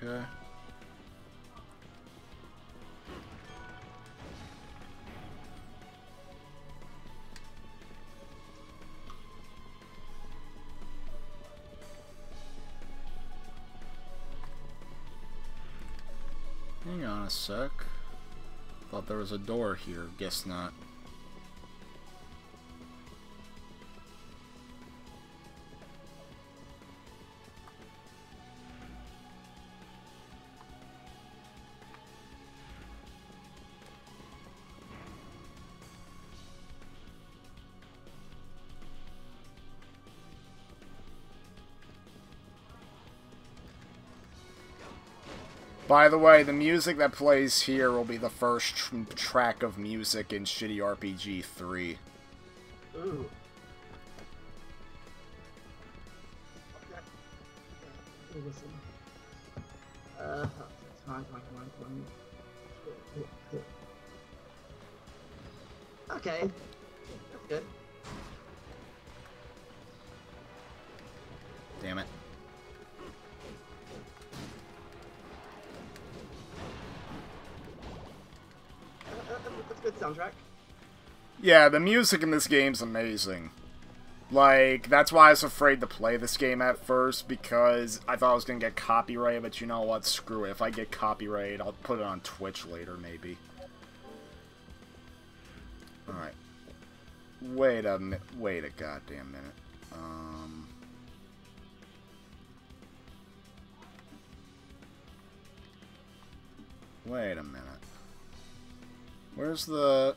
Okay. Hang on a sec. Thought there was a door here. Guess not. By the way, the music that plays here will be the first track of music in Shitty RPG 3. Ooh. Okay. Listen. Come on. Okay. That's good. Damn it. That's a good soundtrack. Yeah, the music in this game's amazing. Like, that's why I was afraid to play this game at first, because I thought I was gonna get copyrighted, but you know what, screw it. If I get copyrighted, I'll put it on Twitch later, maybe. Alright. Wait a goddamn minute. Wait a minute. Where's the...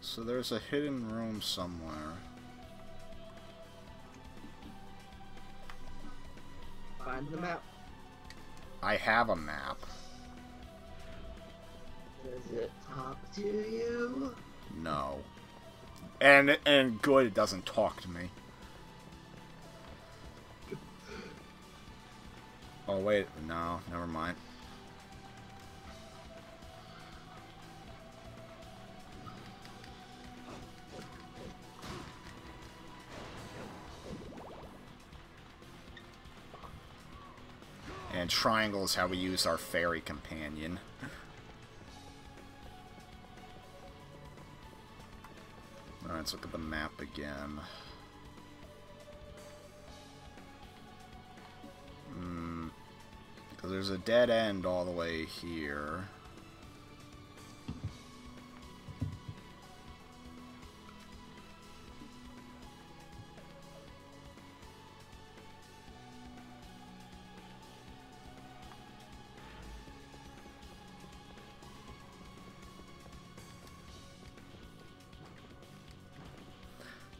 So there's a hidden room somewhere. Find the map. I have a map. Does it talk to you? No. And good, it doesn't talk to me. Oh wait, no, never mind. And triangle is how we use our fairy companion. Alright, let's look at the map again. Because there's a dead end all the way here.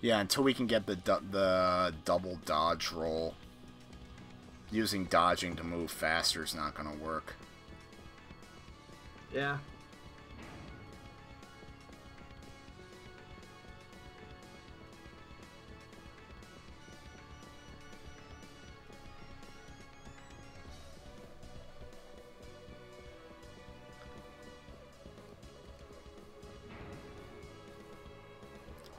Yeah, until we can get the double dodge roll. Using dodging to move faster is not going to work. Yeah.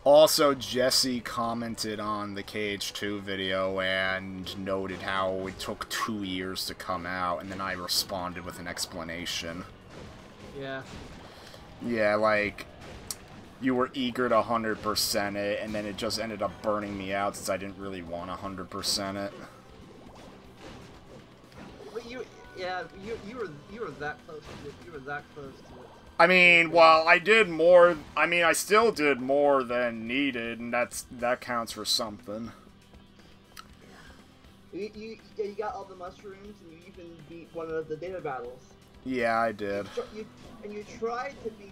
Also, Jesse commented on the KH2 video and noted how it took 2 years to come out, and then I responded with an explanation. Yeah. Yeah, like, you were eager to 100% it, and then it just ended up burning me out since I didn't really want 100% it. But you were that close to it. You were that close to it. I mean, well, I did more. I mean, I still did more than needed, and that counts for something. You got all the mushrooms, and you even beat one of the data battles. Yeah, I did. You tried to do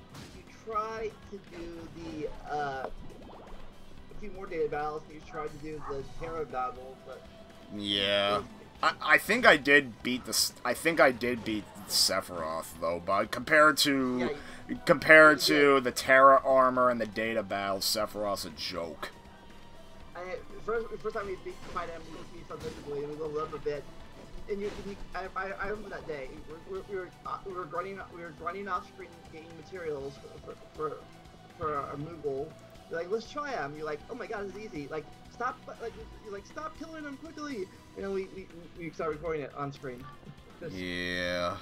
a few more data battles, and you tried to do the Terra battle, but yeah. I think I did beat Sephiroth though, but compared to the Terra armor and the data battles, Sephiroth's a joke. First time we fight him, we felt miserably, and we leveled up a bit. And I remember that day. We were grinding off screen, getting materials for a Moogle. You're like, let's try him. You're like, oh my god, this is easy. Like, stop! You're like, stop killing him quickly. You know, we start recording it on screen. Yeah.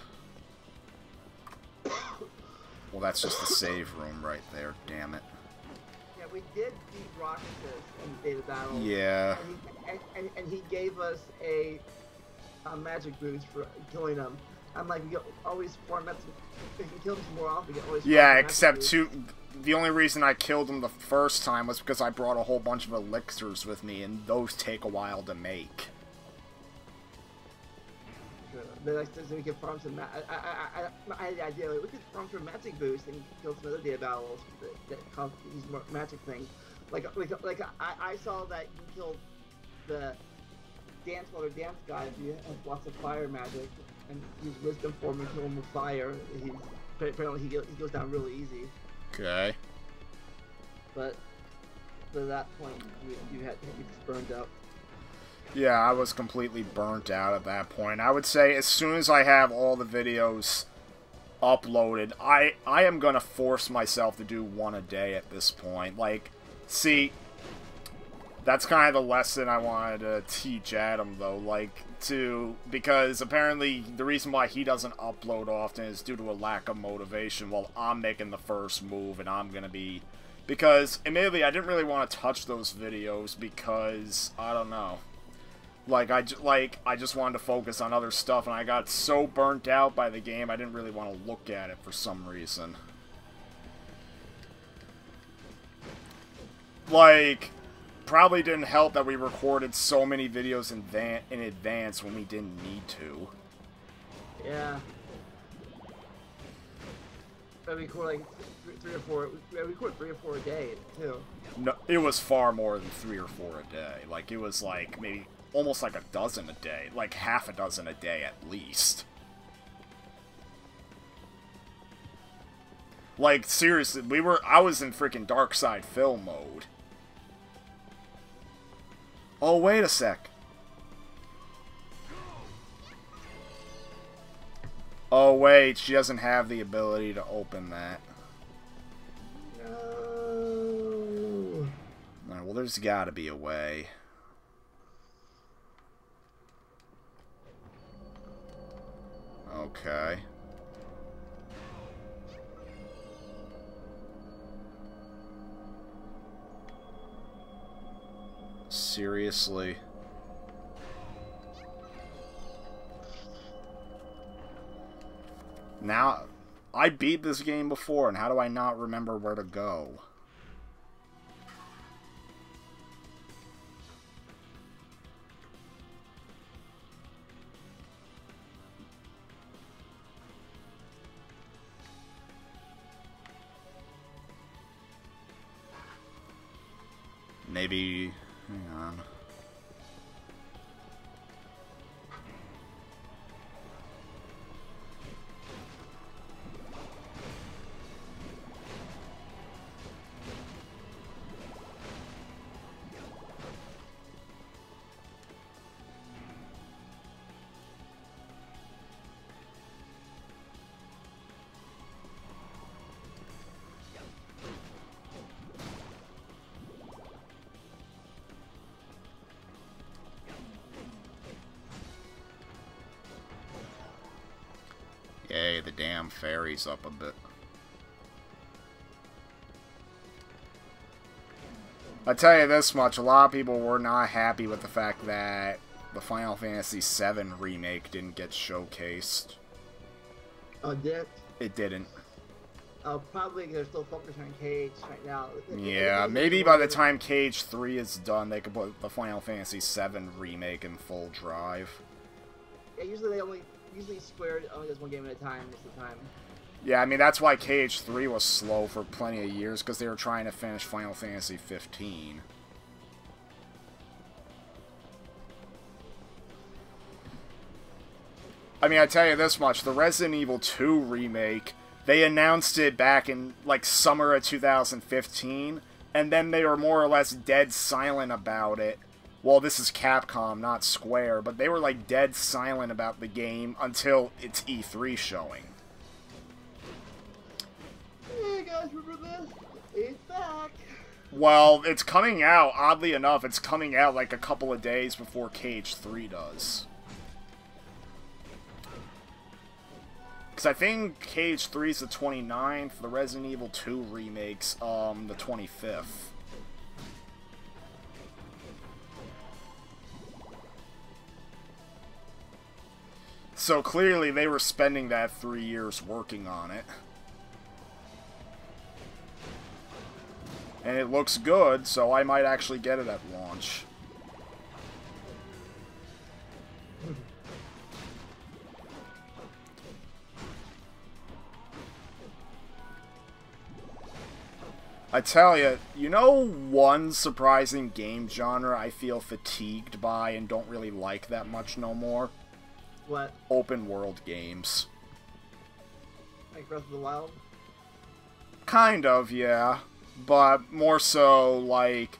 Well, that's just the save room right there. Damn it. Yeah, we did beat Roxas in the data battle. Yeah. And he gave us a magic boost for killing him. I'm like, we always farm that. If you kill him more often, you always. Yeah, except the only reason I killed him the first time was because I brought a whole bunch of elixirs with me, and those take a while to make. But we can farm some. I had the idea like we could farm some magic boost and kill some other data battles that cause these magic things. Like I saw that you killed the dance guy if you have lots of fire magic and use wisdom form and kill him with fire. Apparently he goes down really easy. Okay. But at that point you just burned out. Yeah, I was completely burnt out at that point. I would say as soon as I have all the videos uploaded, I am going to force myself to do one a day at this point. Like, see, that's kind of the lesson I wanted to teach Adam, though. Like, because apparently the reason why he doesn't upload often is due to a lack of motivation, while I'm making the first move, and I'm going to be... Because, admittedly, I didn't really want to touch those videos because, I don't know. I just wanted to focus on other stuff, and I got so burnt out by the game, I didn't really want to look at it for some reason. Like, probably didn't help that we recorded so many videos in advance when we didn't need to. Yeah. I record like 3 or 4. We record 3 or 4 a day too. No, it was far more than 3 or 4 a day. Like, it was like maybe almost like a dozen a day, like half a dozen a day at least. Like, seriously, I was in freaking Dark Side film mode. Oh, wait a sec. Oh, wait, she doesn't have the ability to open that. No. Alright, well, there's gotta be a way. Okay. Seriously. Now, I beat this game before, and how do I not remember where to go? Maybe... hang on. Yay, the damn ferry's up a bit. I tell you this much, a lot of people were not happy with the fact that the Final Fantasy VII remake didn't get showcased. Oh, did? It didn't. Probably they're still focused on Cage right now. Yeah, maybe by the time Cage 3 is done, they could put the Final Fantasy VII remake in full drive. Yeah, usually Square only does one game at a time most of the time. Yeah, I mean, that's why Cage 3 was slow for plenty of years, because they were trying to finish Final Fantasy 15. I mean, I tell you this much, the Resident Evil 2 remake, they announced it back in, like, summer of 2015, and then they were more or less dead silent about it. Well, this is Capcom, not Square, but they were, like, dead silent about the game until its E3 showing. Hey guys, remember this? It's back! Well, it's coming out, oddly enough, it's coming out, like, a couple of days before Cage 3 does. Because I think Cage 3's the 29th, the Resident Evil 2 remake's, the 25th. So clearly they were spending that 3 years working on it. And it looks good, so I might actually get it at launch. I tell you, you know one surprising game genre I feel fatigued by and don't really like that much no more? What? Open world games. Like Breath of the Wild? Kind of, yeah. But more so like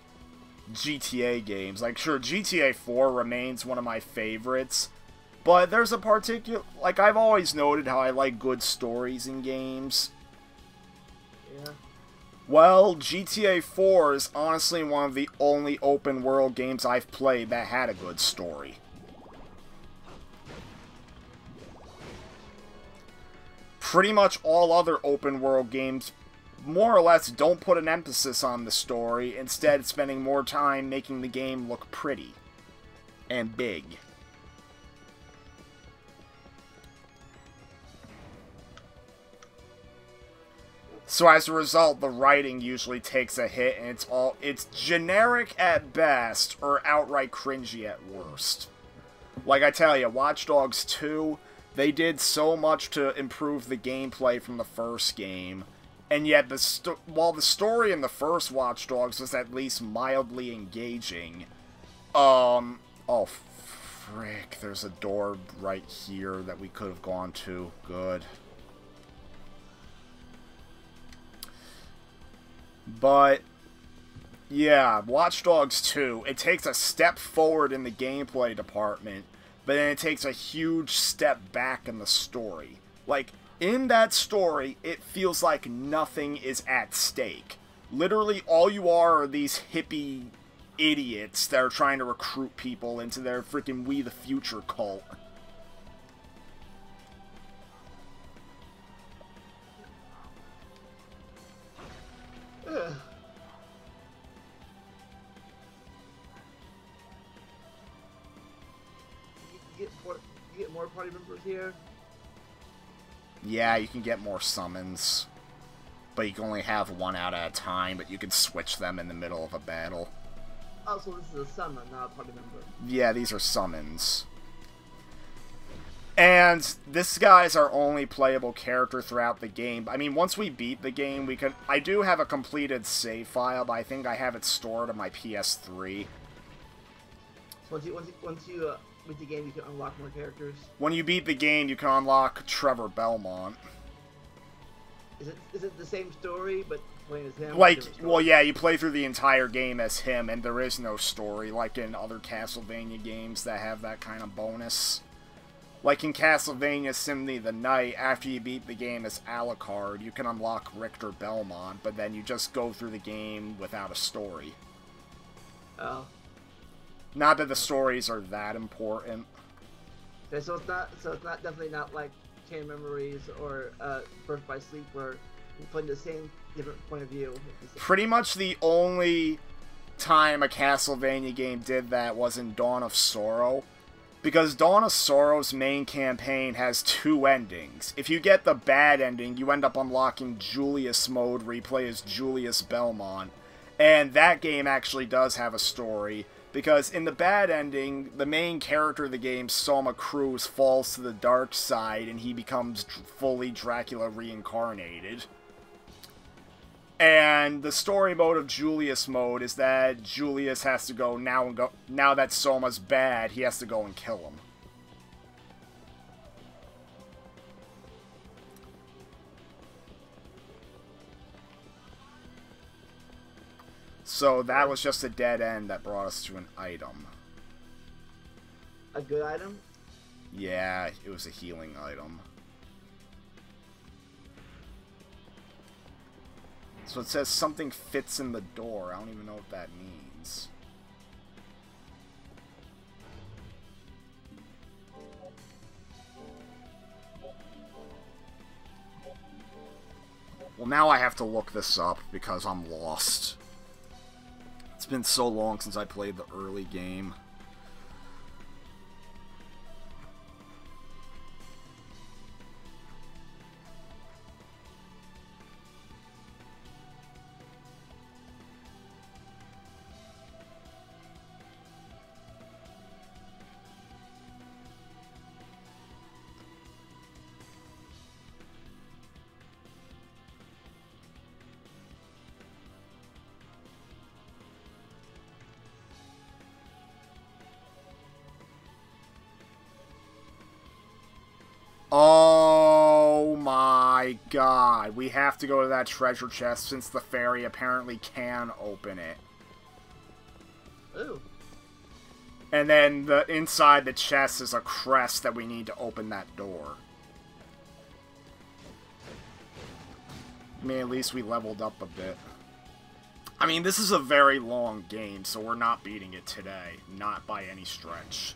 GTA games. Like, sure, GTA 4 remains one of my favorites, but there's a particular... Like, I've always noted how I like good stories in games. Yeah. Well, GTA 4 is honestly one of the only open world games I've played that had a good story. Pretty much all other open world games more or less don't put an emphasis on the story, instead spending more time making the game look pretty and big. So as a result, the writing usually takes a hit, and it's generic at best, or outright cringy at worst. Like I tell you, Watch Dogs 2, they did so much to improve the gameplay from the first game, and yet while the story in the first Watch Dogs was at least mildly engaging, oh frick, there's a door right here that we could have gone to. Good. But, yeah, Watch Dogs 2, it takes a step forward in the gameplay department, but then it takes a huge step back in the story. Like, in that story, it feels like nothing is at stake. Literally, all you are these hippie idiots that are trying to recruit people into their freaking We the Future cult. more party members here? Yeah, you can get more summons. But you can only have one out at a time, but you can switch them in the middle of a battle. Oh, so this is a summon, not a party member. Yeah, these are summons. And this guy's our only playable character throughout the game. I mean, once we beat the game, we could... I do have a completed save file, but I think I have it stored on my PS3. So once you beat the game, you can unlock more characters? When you beat the game, you can unlock Trevor Belmont. Is it the same story, but playing as him? Like, well, yeah, you play through the entire game as him, and there is no story, like in other Castlevania games that have that kind of bonus. Like in Castlevania Symphony of the Night, after you beat the game as Alucard, you can unlock Richter Belmont, but then you just go through the game without a story. Oh. Not that the stories are that important. Okay, so it's definitely not like Chain Memories or Birth by Sleep, where you play the same different point of view. Pretty much the only time a Castlevania game did that was in Dawn of Sorrow. Because Dawn of Sorrow's main campaign has two endings. If you get the bad ending, you end up unlocking Julius mode, where you play as Julius Belmont. And that game actually does have a story, because in the bad ending, the main character of the game, Soma Cruz, falls to the dark side, and he becomes fully Dracula reincarnated. And the story mode of Julius mode is that Julius has to go now that Soma's bad, he has to go and kill him. So that was just a dead end that brought us to an item. A good item? Yeah, it was a healing item. So it says something fits in the door. I don't even know what that means. Well, now I have to look this up because I'm lost. It's been so long since I played the early game. Oh my god. We have to go to that treasure chest since the fairy apparently can open it. Ooh. And then inside the chest is a crest that we need to open that door. I mean, at least we leveled up a bit. I mean, this is a very long game, so we're not beating it today. Not by any stretch.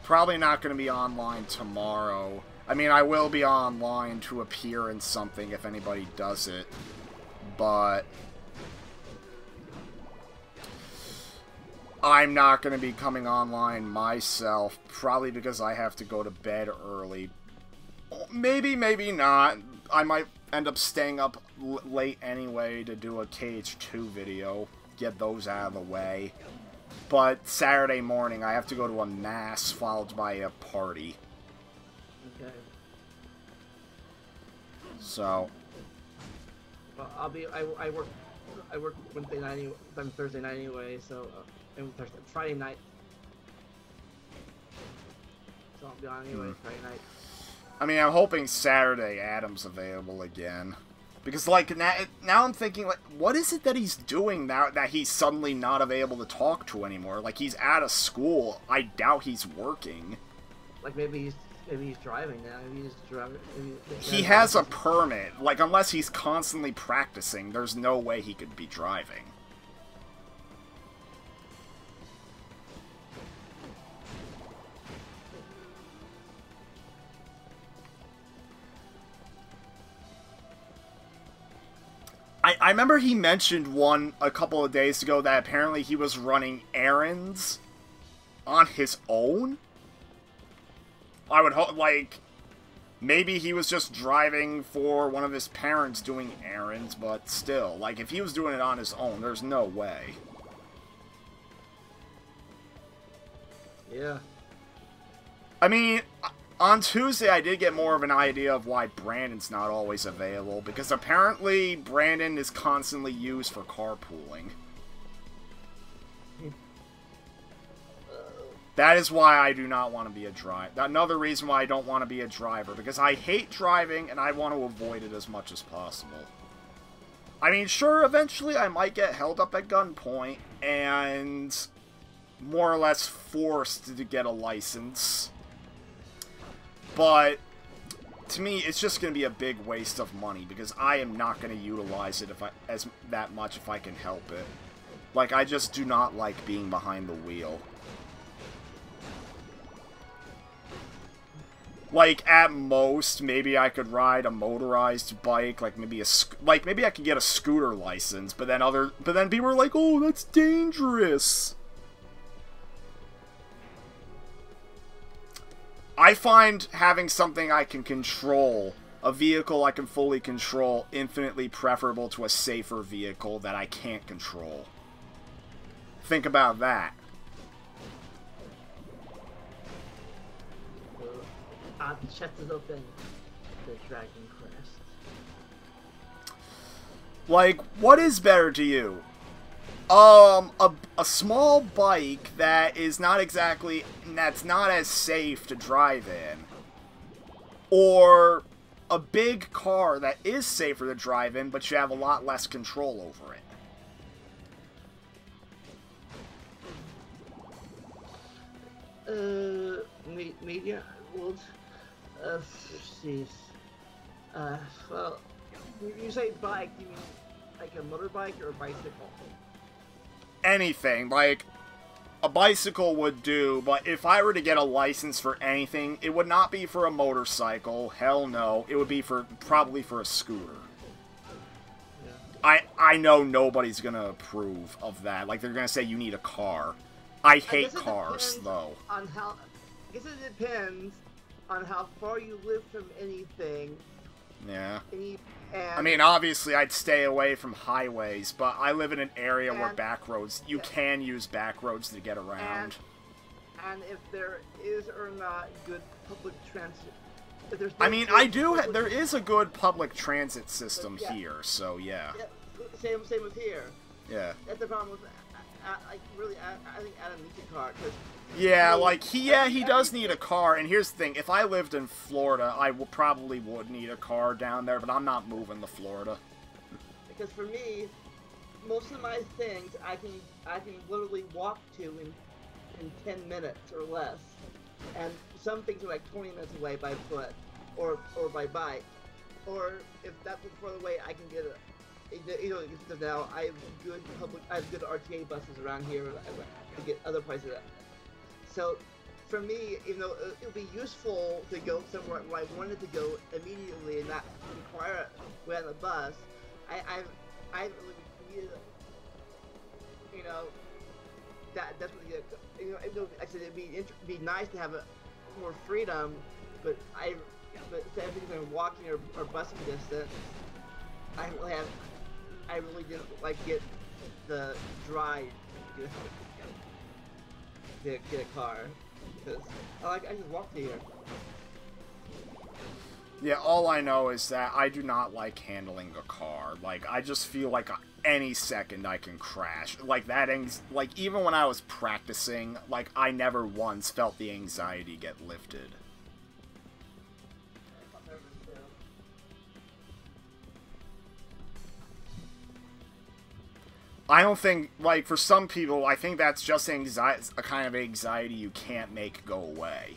Probably not going to be online tomorrow. I mean, I will be online to appear in something if anybody does it. But I'm not going to be coming online myself. Probably because I have to go to bed early. Maybe, maybe not. I might end up staying up late anyway to do a KH2 video. Get those out of the way. But Saturday morning, I have to go to a mass followed by a party. Okay. So. Well, I work Wednesday night, Thursday night anyway. So, and Friday night. So I'll be on anyway Friday night. I mean, I'm hoping Saturday Adam's available again. Because, like, now I'm thinking, like, what is it that he's doing now that he's suddenly not available to talk to anymore? Like, he's out of school. I doubt he's working. Like, maybe Maybe he's driving now. Maybe he's driving. He has a permit. Like, unless he's constantly practicing, there's no way he could be driving. I remember he mentioned a couple of days ago that apparently he was running errands on his own. I would hope, like, maybe he was just driving for one of his parents doing errands, but still, like, if he was doing it on his own, there's no way. Yeah. I mean, on Tuesday, I did get more of an idea of why Brandon's not always available, because apparently Brandon is constantly used for carpooling. That is why I do not want to be a driver. Another reason why I don't want to be a driver, because I hate driving and I want to avoid it as much as possible. I mean, sure, eventually I might get held up at gunpoint and more or less forced to get a license. But to me, it's just going to be a big waste of money because I am not going to utilize it that much if I can help it. Like, I just do not like being behind the wheel. Like, at most, maybe I could ride a motorized bike, like maybe I could get a scooter license, but then people are like, "Oh, that's dangerous." I find having something I can control, a vehicle I can fully control, infinitely preferable to a safer vehicle that I can't control. Think about that. The chest is open. The Dragon Crest. Like, what is better to you? A small bike that is not exactly, that's not as safe to drive in, or a big car that is safer to drive in, but you have a lot less control over it. Media. Well, jeez. Well, you say bike, you mean like a motorbike or a bicycle? Anything. Like, a bicycle would do, but if I were to get a license for anything, it would not be for a motorcycle. Hell no. It would be probably for a scooter. Yeah. I know nobody's gonna approve of that. Like, they're gonna say you need a car. I hate cars, though. I guess it depends on how far you live from anything. Yeah. I mean, obviously, I'd stay away from highways, but I live in an area where you can use back roads to get around. And if there is or not good public transit. There is a good public transit system here, so yeah. Same with here. Yeah. That's the problem with, I think Adam needs a car, because... Yeah, he does need a car, and here's the thing, if I lived in Florida, I probably would need a car down there, but I'm not moving to Florida. Because for me, most of my things I can literally walk to in 10 minutes or less, and some things are like 20 minutes away by foot, or by bike, or if that's before the way I can get now I have good RTA buses around here to get other places. So, for me, even though it would be useful to go somewhere where I wanted to go immediately and not require to wait on the bus, I really needed, that's what I said it'd be nice to have more freedom, but instead of walking or busing distance, I really didn't get the drive to get a car, because I just walked here. Yeah, all I know is that I do not like handling a car. Like, I just feel like any second I can crash. Like, even when I was practicing, like, I never once felt the anxiety get lifted. I don't think, like, for some people, I think that's just a kind of anxiety you can't make go away.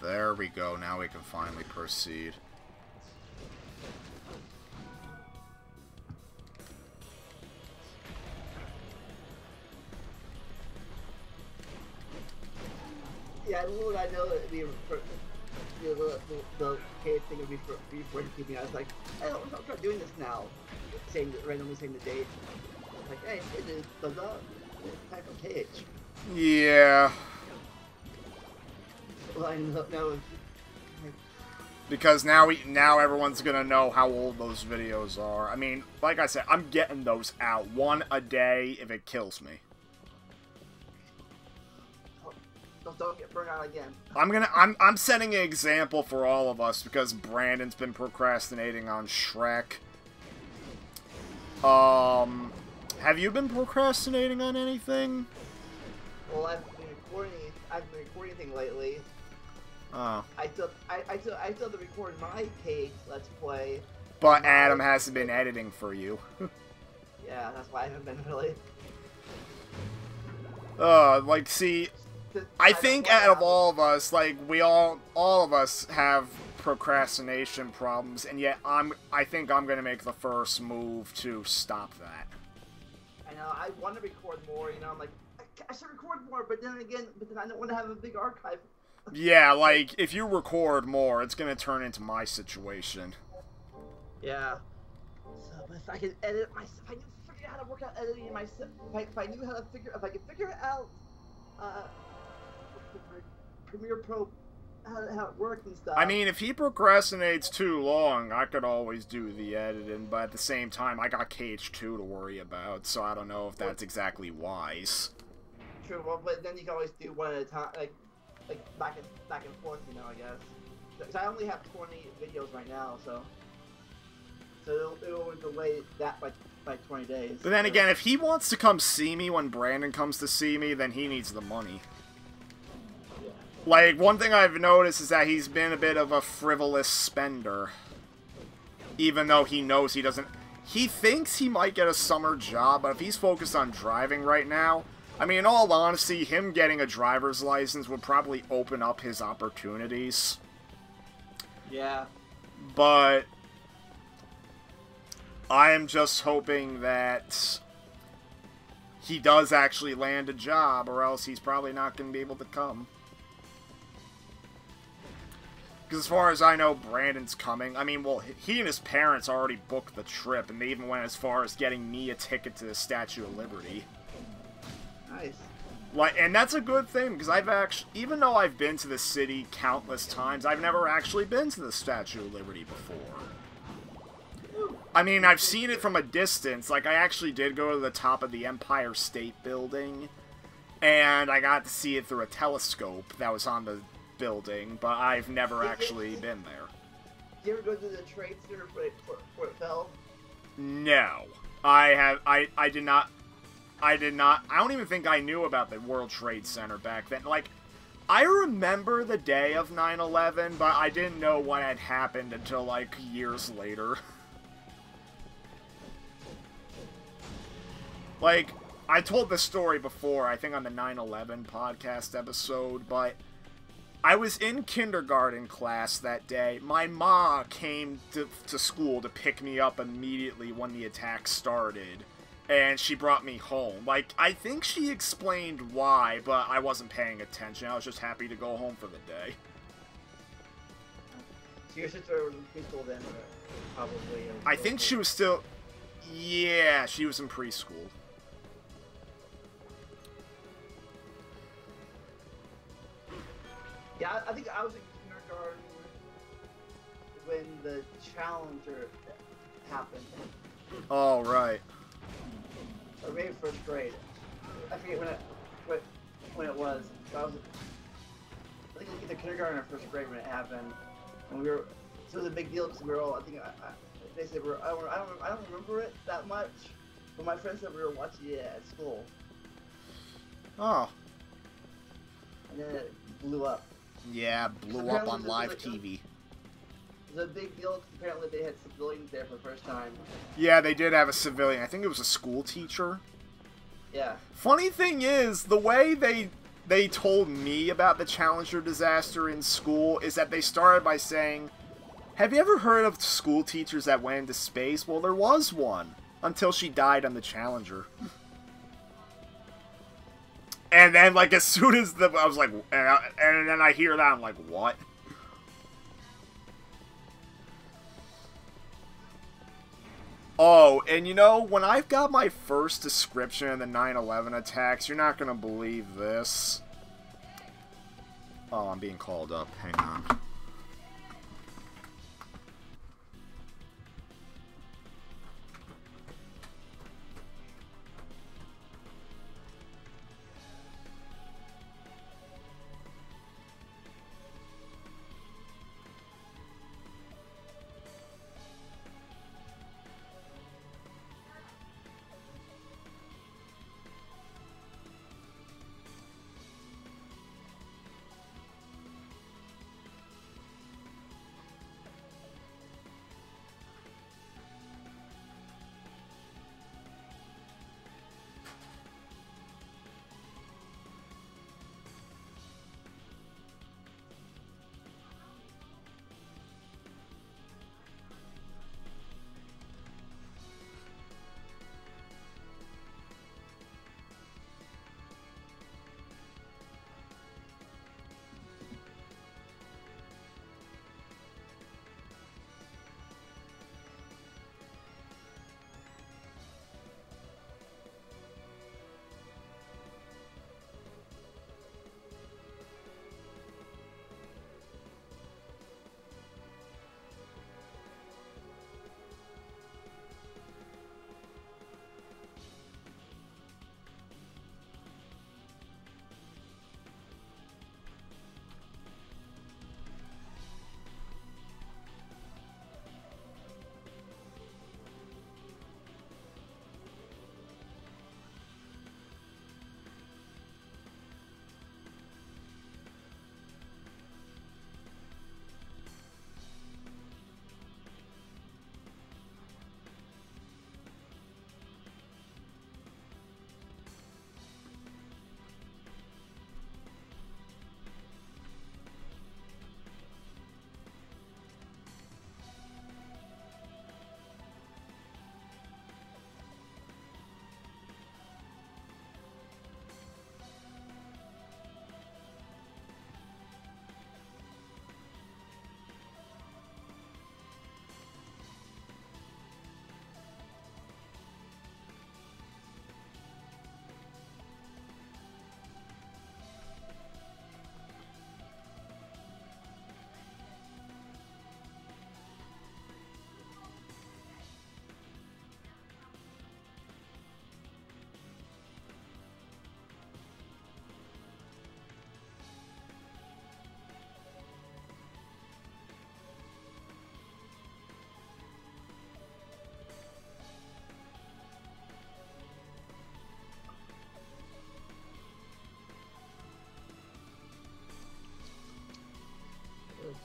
There we go. Now we can finally proceed. Yeah, little did I know that the cave thing would be for keeping. I was like, hey, I'll start doing this now. Randomly saying the date. Like, hey, it is the type of cage. Yeah. Well, I know. Because now everyone's gonna know how old those videos are. I mean, like I said, I'm getting those out one a day if it kills me. Don't get burned out again. I'm setting an example for all of us because Brandon's been procrastinating on Shrek. Have you been procrastinating on anything? Well, I've been recording thing lately. Oh. I still have to record my cage Let's Play. But Adam hasn't been editing for you. Yeah, that's why I haven't been really. Like, see, I think out of all of us, like, all of us have procrastination problems, and yet I think I'm gonna make the first move to stop that. I know, I want to record more, you know, I'm like, I should record more, but then I don't want to have a big archive. Yeah, like, if you record more, it's gonna turn into my situation. Yeah. So, but if I can edit myself, if I can figure out how to work out editing myself, if I knew how to if I could figure out, Premiere Pro, how it worked and stuff. I mean, if he procrastinates too long, I could always do the editing, but at the same time, I got Cage 2 to worry about, so I don't know if that's exactly wise. True, well, but then you can always do one at a time, like back and forth, you know, I guess. Because I only have 20 videos right now, so it'll delay that by 20 days. But then again, if he wants to come see me when Brandon comes to see me, then he needs the money. Yeah. Like, one thing I've noticed is that he's been a bit of a frivolous spender. Even though he knows he doesn't... He thinks he might get a summer job, but if he's focused on driving right now... I mean, in all honesty, him getting a driver's license would probably open up his opportunities. Yeah. But... I am just hoping that he does actually land a job, or else he's probably not going to be able to come. Because as far as I know, Brandon's coming. I mean, well, he and his parents already booked the trip, and they even went as far as getting me a ticket to the Statue of Liberty. Nice. Like, and that's a good thing, because I've actually, even though I've been to the city countless times, I've never actually been to the Statue of Liberty before. I mean, I've seen it from a distance. Like, I actually did go to the top of the Empire State Building, and I got to see it through a telescope that was on the building, but I've never actually been there. Did you ever go to the Trade Center where it fell? No. I did not. I don't even think I knew about the World Trade Center back then. Like, I remember the day of 9/11, but I didn't know what had happened until, like, years later. Like, I told this story before, I think on the 9/11 podcast episode, but I was in kindergarten class that day. My ma came to school to pick me up immediately when the attack started, and she brought me home. Like, I think she explained why, but I wasn't paying attention. I was just happy to go home for the day. So your sister was in preschool then, probably? I think she was still... Yeah, she was in preschool. Yeah, I think I was in kindergarten when the Challenger happened. Oh, right. Or maybe first grade. I forget when it was. So I think either kindergarten or first grade when it happened. And we were, so it was a big deal because we were all, I think, they said I don't remember it that much, but my friends said we were watching it at school. Oh. And then it blew up. Yeah, blew up on live TV. It was a big deal because apparently they had civilians there for the first time. Yeah, they did have a civilian. I think it was a school teacher. Yeah. Funny thing is, the way they they told me about the Challenger disaster in school is that they started by saying, have you ever heard of school teachers that went into space? Well, there was one. Until she died on the Challenger. And then, like, as soon as I was like, and then I hear that, I'm like, what? Oh, and you know, when I've got my first description of the 9/11 attacks, you're not gonna believe this. Oh, I'm being called up. Hang on.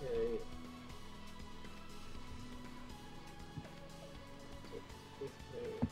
Okay. Okay.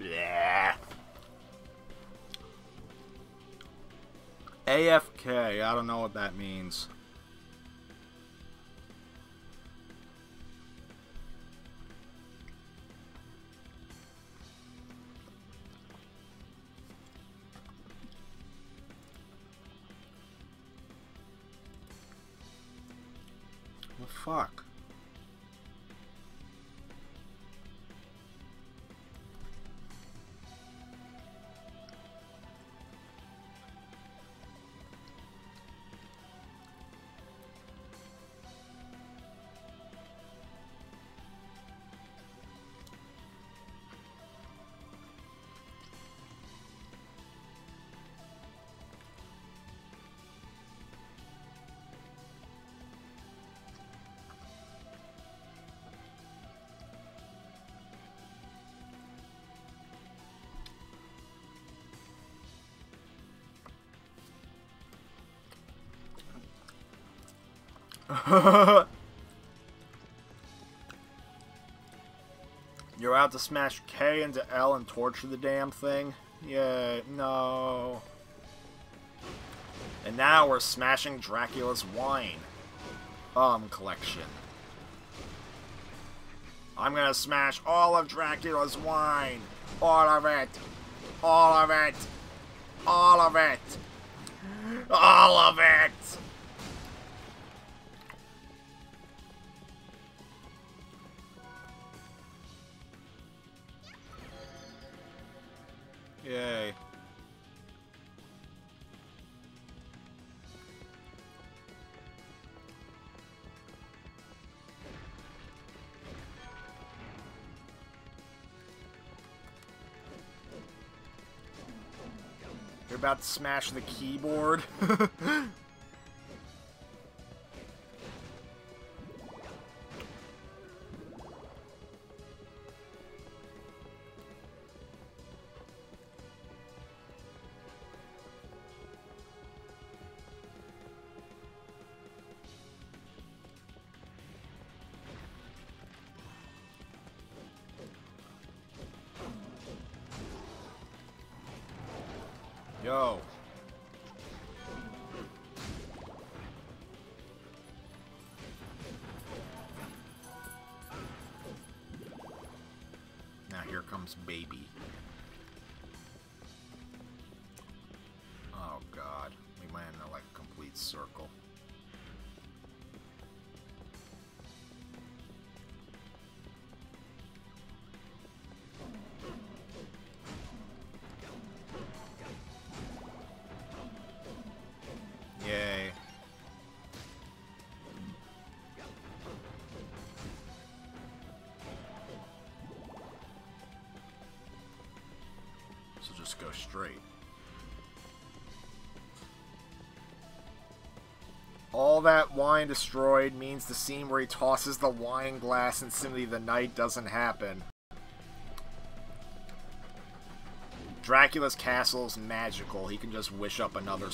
Bleh. AFK, I don't know what that means. fuck? You're out to smash K into L and torture the damn thing? Yeah, no. And now we're smashing Dracula's wine. Collection. I'm gonna smash all of Dracula's wine. All of it. All of it. All of it. All of it. Yay. You're about to smash the keyboard. Yo. Now here comes baby. Oh god. We might end up like a complete circle. Yay. So just go straight. All that wine destroyed means the scene where he tosses the wine glass in Symphony of the Night doesn't happen. Dracula's castle is magical. He can just wish up another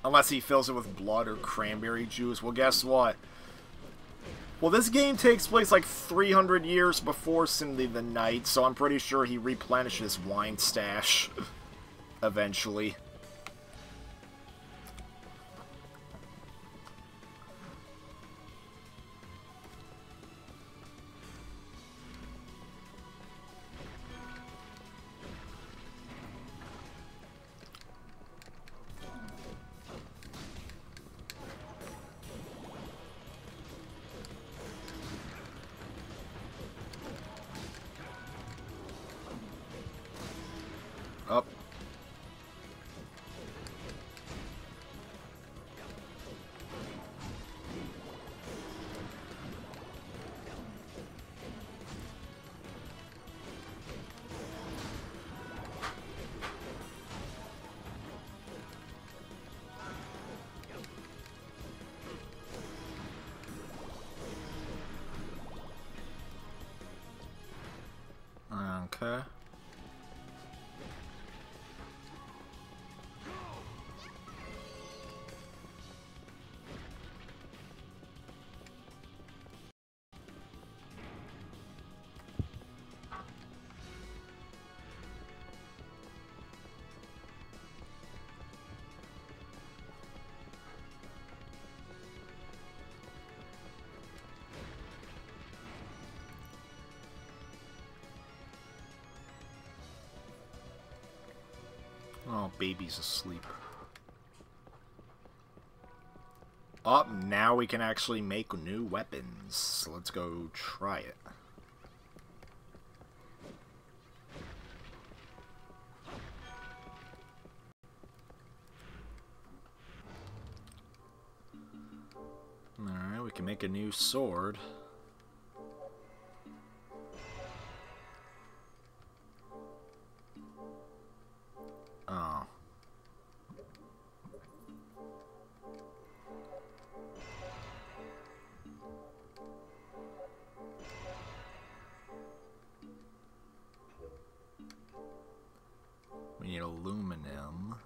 unless he fills it with blood or cranberry juice. Well, guess what? Well, this game takes place like 300 years before Symphony of the Night, so I'm pretty sure he replenishes his wine stash eventually. Up. Okay. Oh, baby's asleep. Oh, now we can actually make new weapons. So let's go try it. Alright, we can make a new sword. Oh. We need aluminum.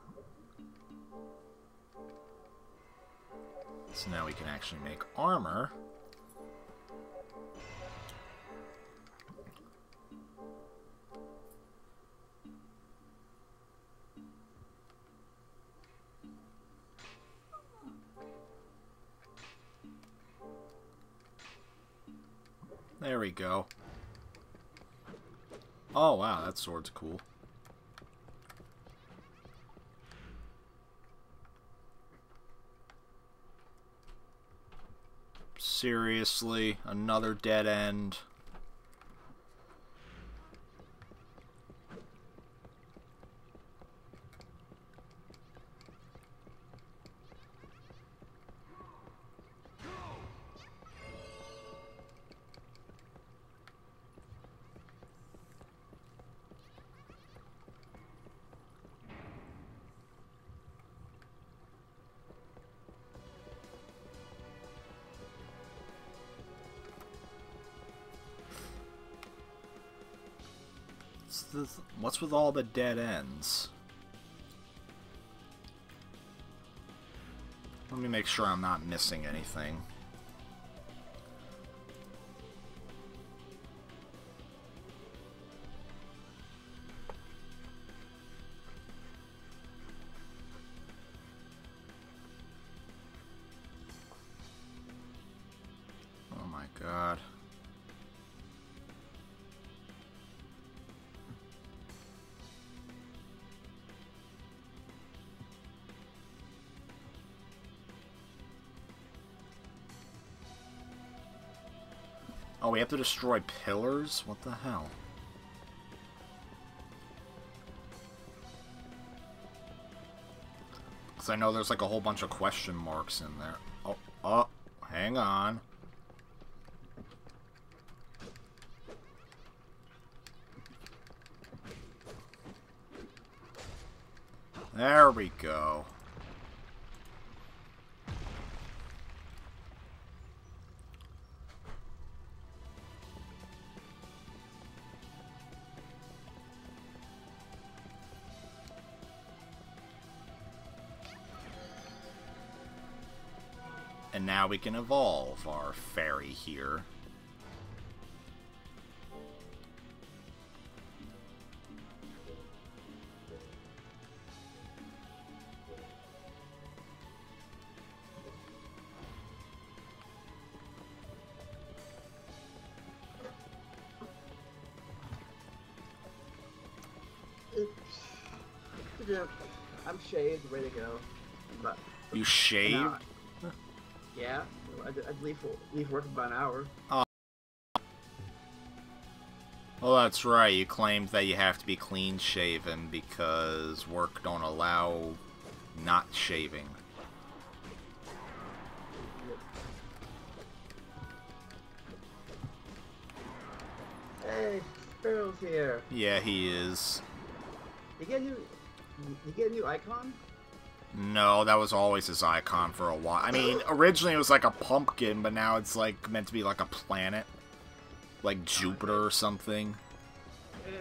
So now we can actually make armor. There we go. Oh wow, that sword's cool. Seriously, another dead end. What's with all the dead ends? Let me make sure I'm not missing anything. Oh my god. Oh, we have to destroy pillars? What the hell? Because I know there's like a whole bunch of question marks in there. Oh, hang on. There we go. And now we can evolve our fairy here. I'm shaved, ready to go. But You shaved? Yeah, I'd leave work in about an hour. Well, that's right. You claimed that you have to be clean shaven because work don't allow not shaving. Hey, Sparrow's here. Yeah, he is. You get a new icon? No, that was always his icon for a while. I mean, originally it was like a pumpkin, but now it's like meant to be like a planet. Like Jupiter or something. They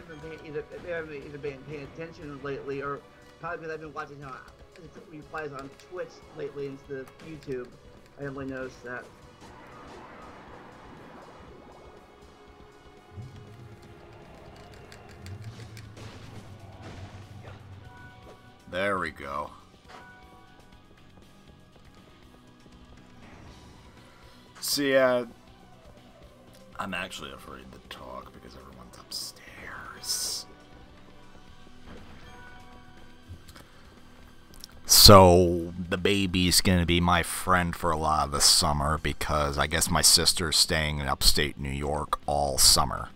haven't either been paying attention lately, or probably because I've been watching how replies on Twitch lately instead of YouTube. I only noticed that. There we go. See, I'm actually afraid to talk because everyone's upstairs. So the baby's gonna be my friend for a lot of the summer because I guess my sister's staying in upstate New York all summer.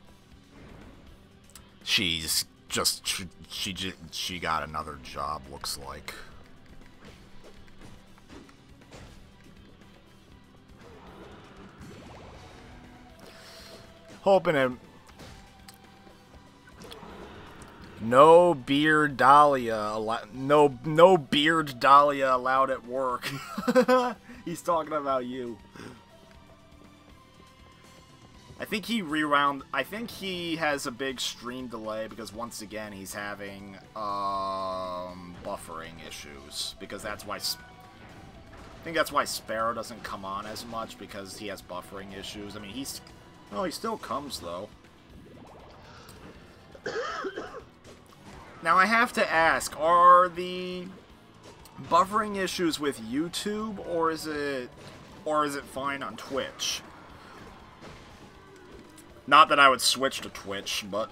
She's just she got another job, looks like. Hoping it. No beard Dahlia no beard Dahlia allowed at work. He's talking about you. I think he has a big stream delay because once again he's having buffering issues because that's why I think that's why Sparrow doesn't come on as much because he has buffering issues. I mean, he still comes though. Now I have to ask, are the buffering issues with YouTube or is it fine on Twitch? Not that I would switch to Twitch, but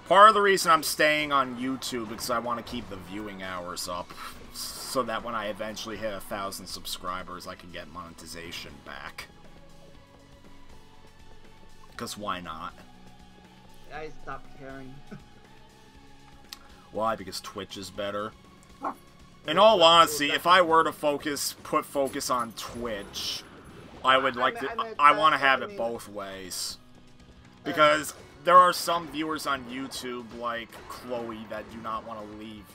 part of the reason I'm staying on YouTube because I want to keep the viewing hours up so that when I eventually hit 1,000 subscribers I can get monetization back. Because why not? I stopped caring. Why? Because Twitch is better. In all honesty, if I were to put focus on Twitch, I would like to. I want to have it both ways, because there are some viewers on YouTube like Chloe that do not want to leave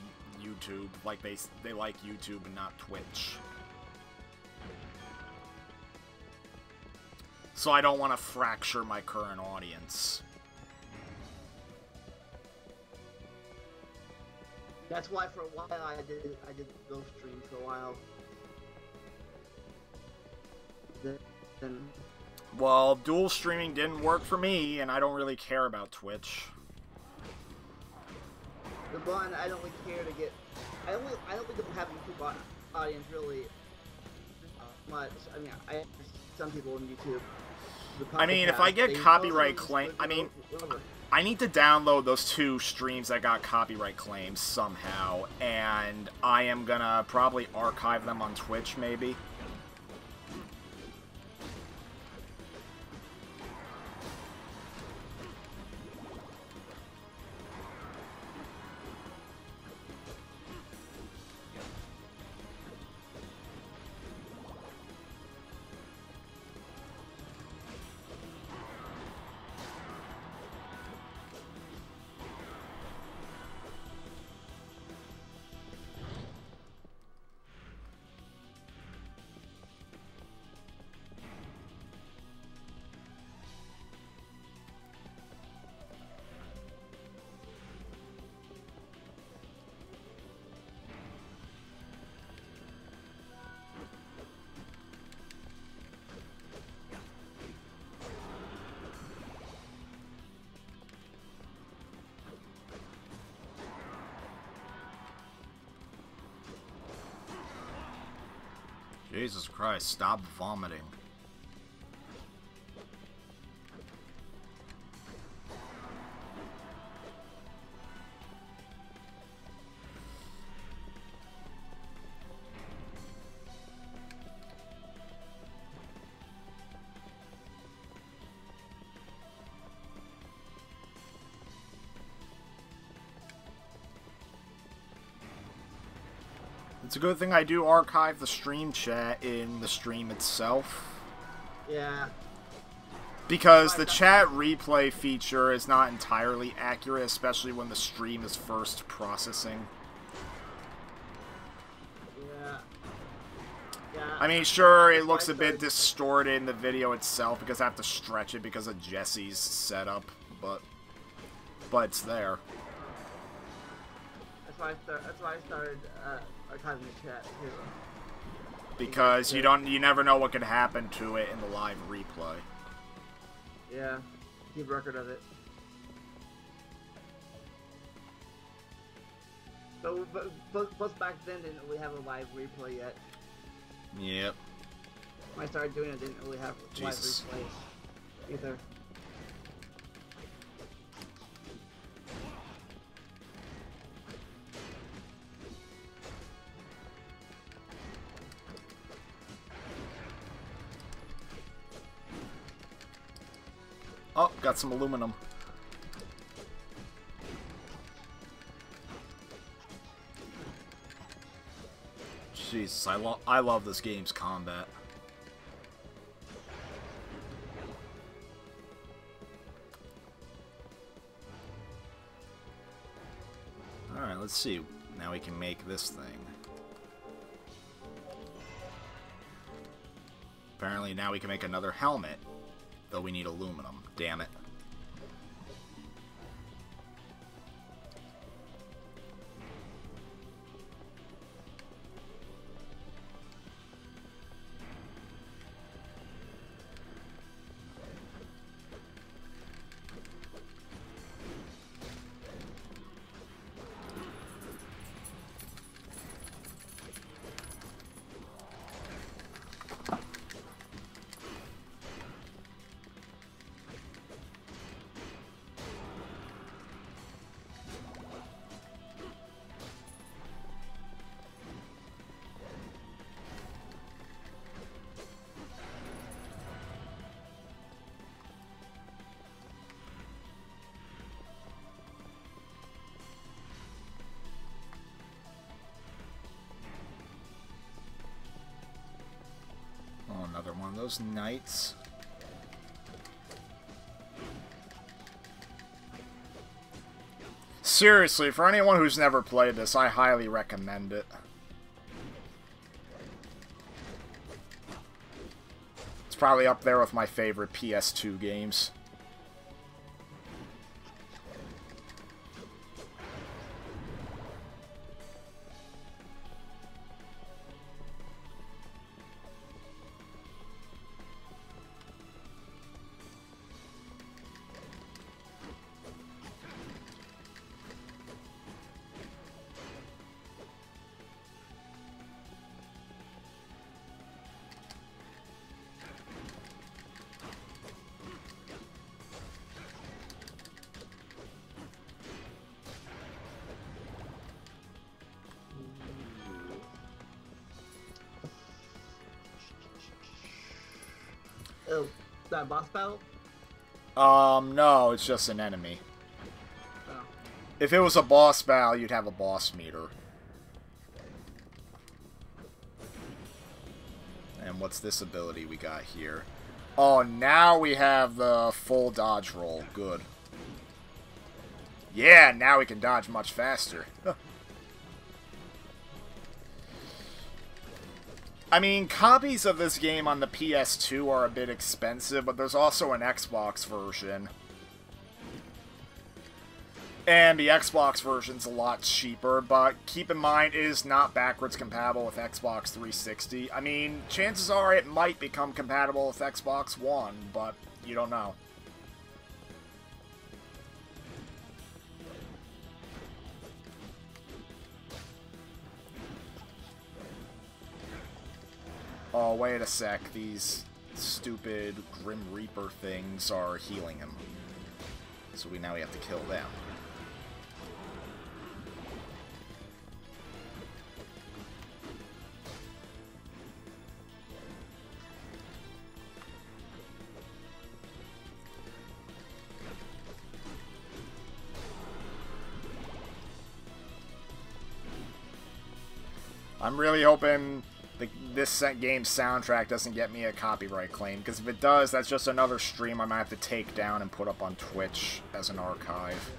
YouTube. Like they like YouTube and not Twitch. So I don't want to fracture my current audience. That's why for a while I did Ghost stream for a while. Then Well, dual streaming didn't work for me, and I don't really care about Twitch. the one I don't really care to get. I don't think they have a YouTube audience really much. I mean, I have some people on YouTube. I mean, if I get copyright claim, I need to download those 2 streams that got copyright claims somehow, and I am gonna probably archive them on Twitch, maybe. Jesus Christ, stop vomiting. It's a good thing I do archive the stream chat in the stream itself. Yeah. Because the chat replay feature is not entirely accurate, especially when the stream is first processing. Yeah. Yeah. I mean, sure, it looks a bit distorted in the video itself because I have to stretch it because of Jesse's setup, but it's there. That's why I started archiving the chat too. Because you never know what could happen to it in the live replay. Yeah, keep record of it. But plus back then didn't really have a live replay yet. Yep. When I started doing it, didn't really have Jesus. live replay either. Oh, got some aluminum. Jesus, I love this game's combat. Alright, let's see. Now we can make this thing. Apparently now we can make another helmet, though we need aluminum. Damn it. Oh, another one of those knights. Seriously, for anyone who's never played this, I highly recommend it. It's probably up there with my favorite PS2 games. Oh, is that a boss battle? No, it's just an enemy. Oh. If it was a boss battle, you'd have a boss meter. And what's this ability we got here? Oh, now we have the full dodge roll. Good. Yeah, now we can dodge much faster. I mean, copies of this game on the PS2 are a bit expensive, but there's also an Xbox version. And the Xbox version's a lot cheaper, but keep in mind, it is not backwards compatible with Xbox 360. I mean, chances are it might become compatible with Xbox One, but you don't know. Oh, wait a sec. These stupid Grim Reaper things are healing him. So now we have to kill them. I'm really hoping this game's soundtrack doesn't get me a copyright claim, because if it does, that's just another stream I might have to take down and put up on Twitch as an archive.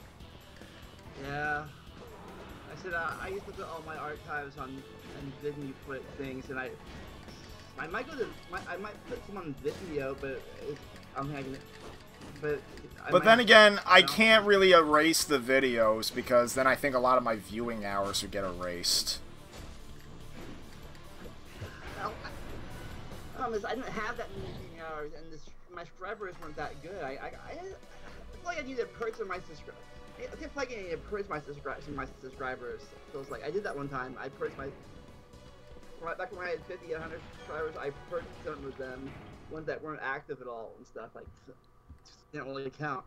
Yeah. I said I used to put all my archives on and Disney put things, and I might go to I might put some on Vimeo, but I'm having it. But then again, I can't really erase the videos, because then I think a lot of my viewing hours would get erased. I didn't have that many viewing hours, and my subscribers weren't that good. I feel like I need to purge my subscribers. I feel like I need to purge my subscribers. So it's like I did that one time. I purged back when I had 50, 100 subscribers. I purged some of them, ones that weren't active at all and stuff. Like, didn't really count.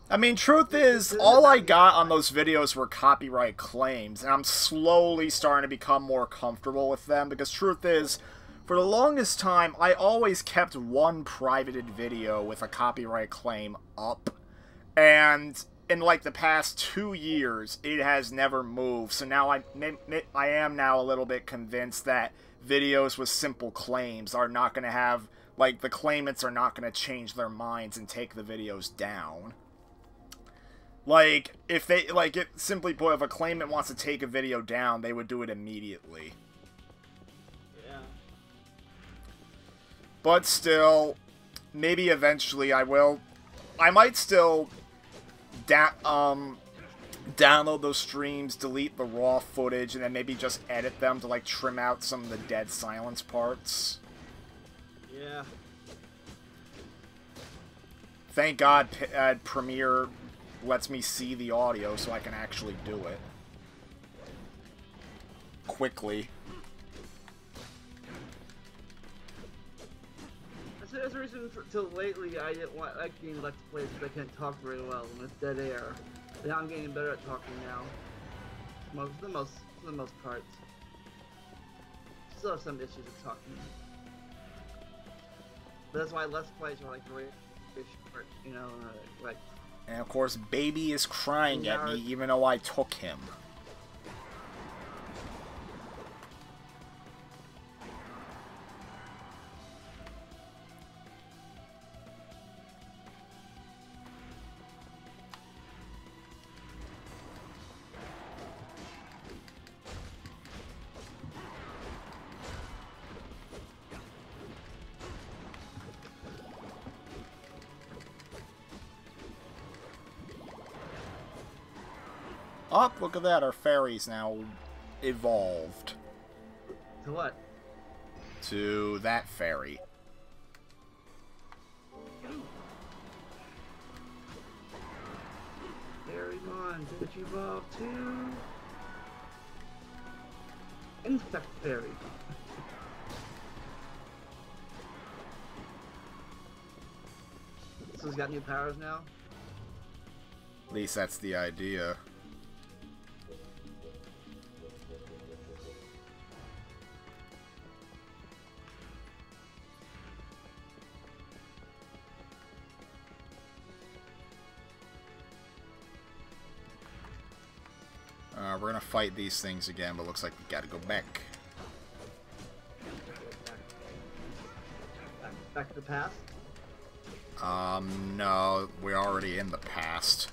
I mean, truth is, all I got on those videos were copyright claims, and I'm slowly starting to become more comfortable with them, because truth is, For the longest time, I always kept one privated video with a copyright claim up. And in like the past 2 years, it has never moved. So now I am now a little bit convinced that videos with simple claims are not going to have, like, the claimants are not going to change their minds and take the videos down. Like, if they, like, it simply put, if a claimant wants to take a video down, they would do it immediately. Yeah. But still, maybe eventually I will. I might still download those streams, delete the raw footage, and then maybe just edit them to, like, trim out some of the dead silence parts. Yeah. Thank God Premiere lets me see the audio so I can actually do it quickly. That's the reason till lately I didn't like getting Let's Plays because I can't talk very well and it's dead air. But now I'm getting better at talking now. For the most part. Still have some issues with talking. But that's why Let's Plays are like very short, you know, like. And of course, Baby is crying at me even though I took him. Oh, look at that, our fairy's now evolved. To what? To that fairy. Fairymon, did you evolve to? Insect Fairy. So he's got new powers now? At least that's the idea. We're gonna fight these things again, but looks like we gotta go back. Back to the past? No, we're already in the past.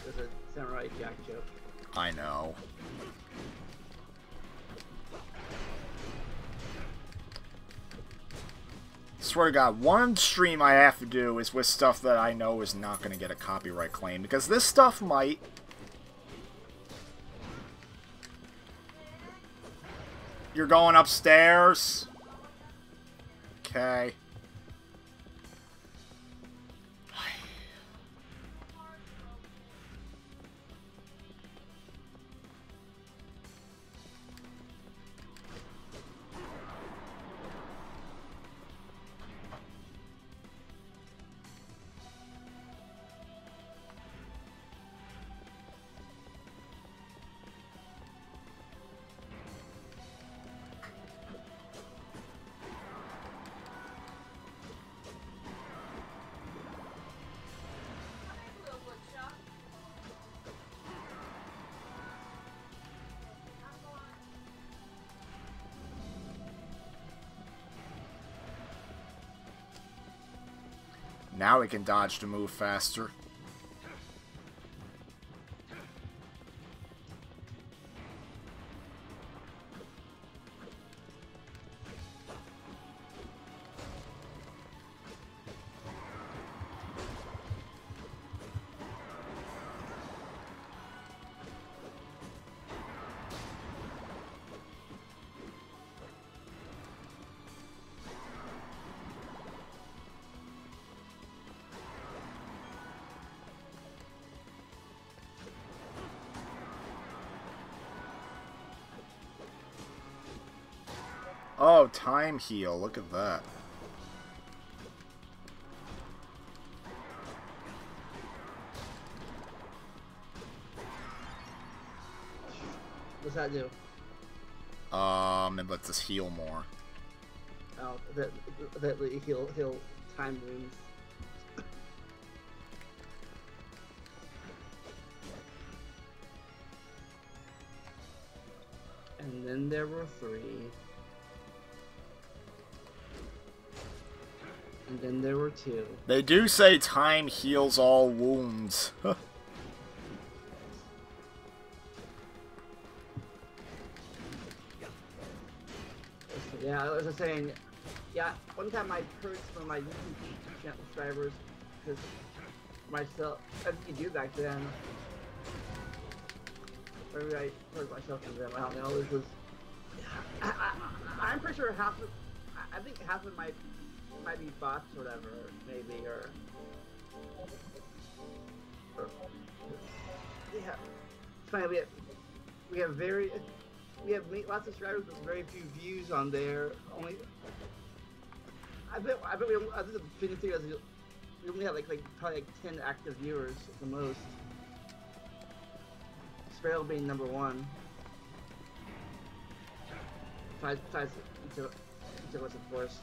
There's a Samurai Jack joke. I know. Swear to God, one stream I have to do is with stuff that I know is not going to get a copyright claim, because this stuff might. You're going upstairs? Okay. Now we can dodge to move faster. Oh, time heal. Look at that. What's that do? It lets us heal more. Oh, that he'll time wounds. And then there were 3. And then there were 2. They do say time heals all wounds. Yeah, I was saying, yeah, one time I purged from my YouTube channel subscribers because myself, I think you do back then. Maybe I purged myself from them. I don't know. This was. I'm pretty sure half of. I think half of might be bots or whatever, maybe, or yeah. It's funny, we have lots of subscribers with very few views on there. Only I bet we don't, I think the funny thing is we only have probably 10 active viewers at the most. Sparrow being number 1. Besides each of us, of course.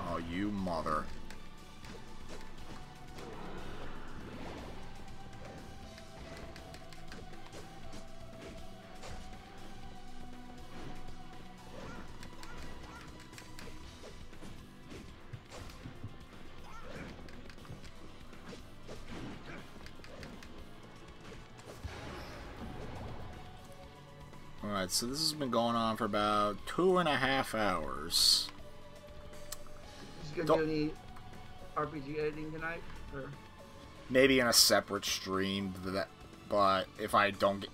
Oh, you mother. Alright, so this has been going on for about 2.5 hours. You gonna do any RPG editing tonight? Or? Maybe in a separate stream, but if I don't get,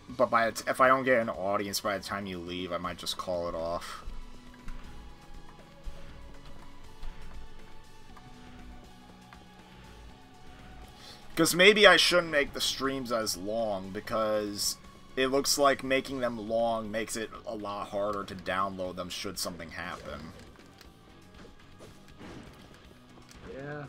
if I don't get an audience by the time you leave, I might just call it off. Because maybe I shouldn't make the streams as long, because it looks like making them long makes it a lot harder to download them should something happen. Yeah.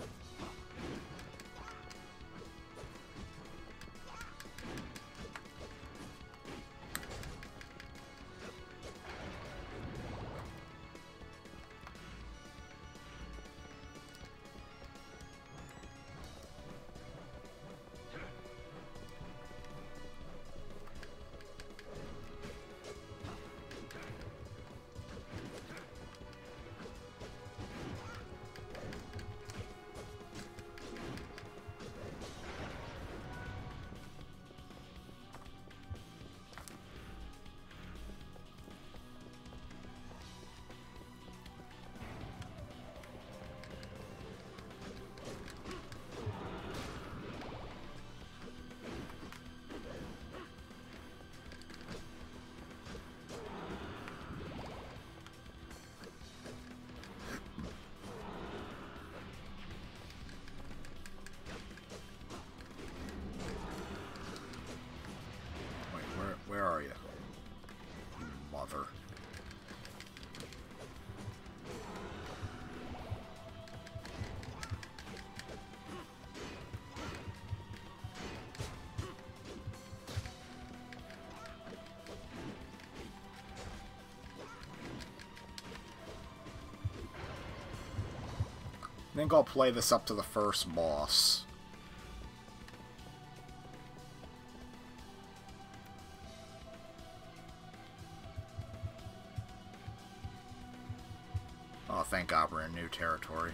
Where are you? Mother. I think I'll play this up to the first boss. Oh, thank God we're in new territory.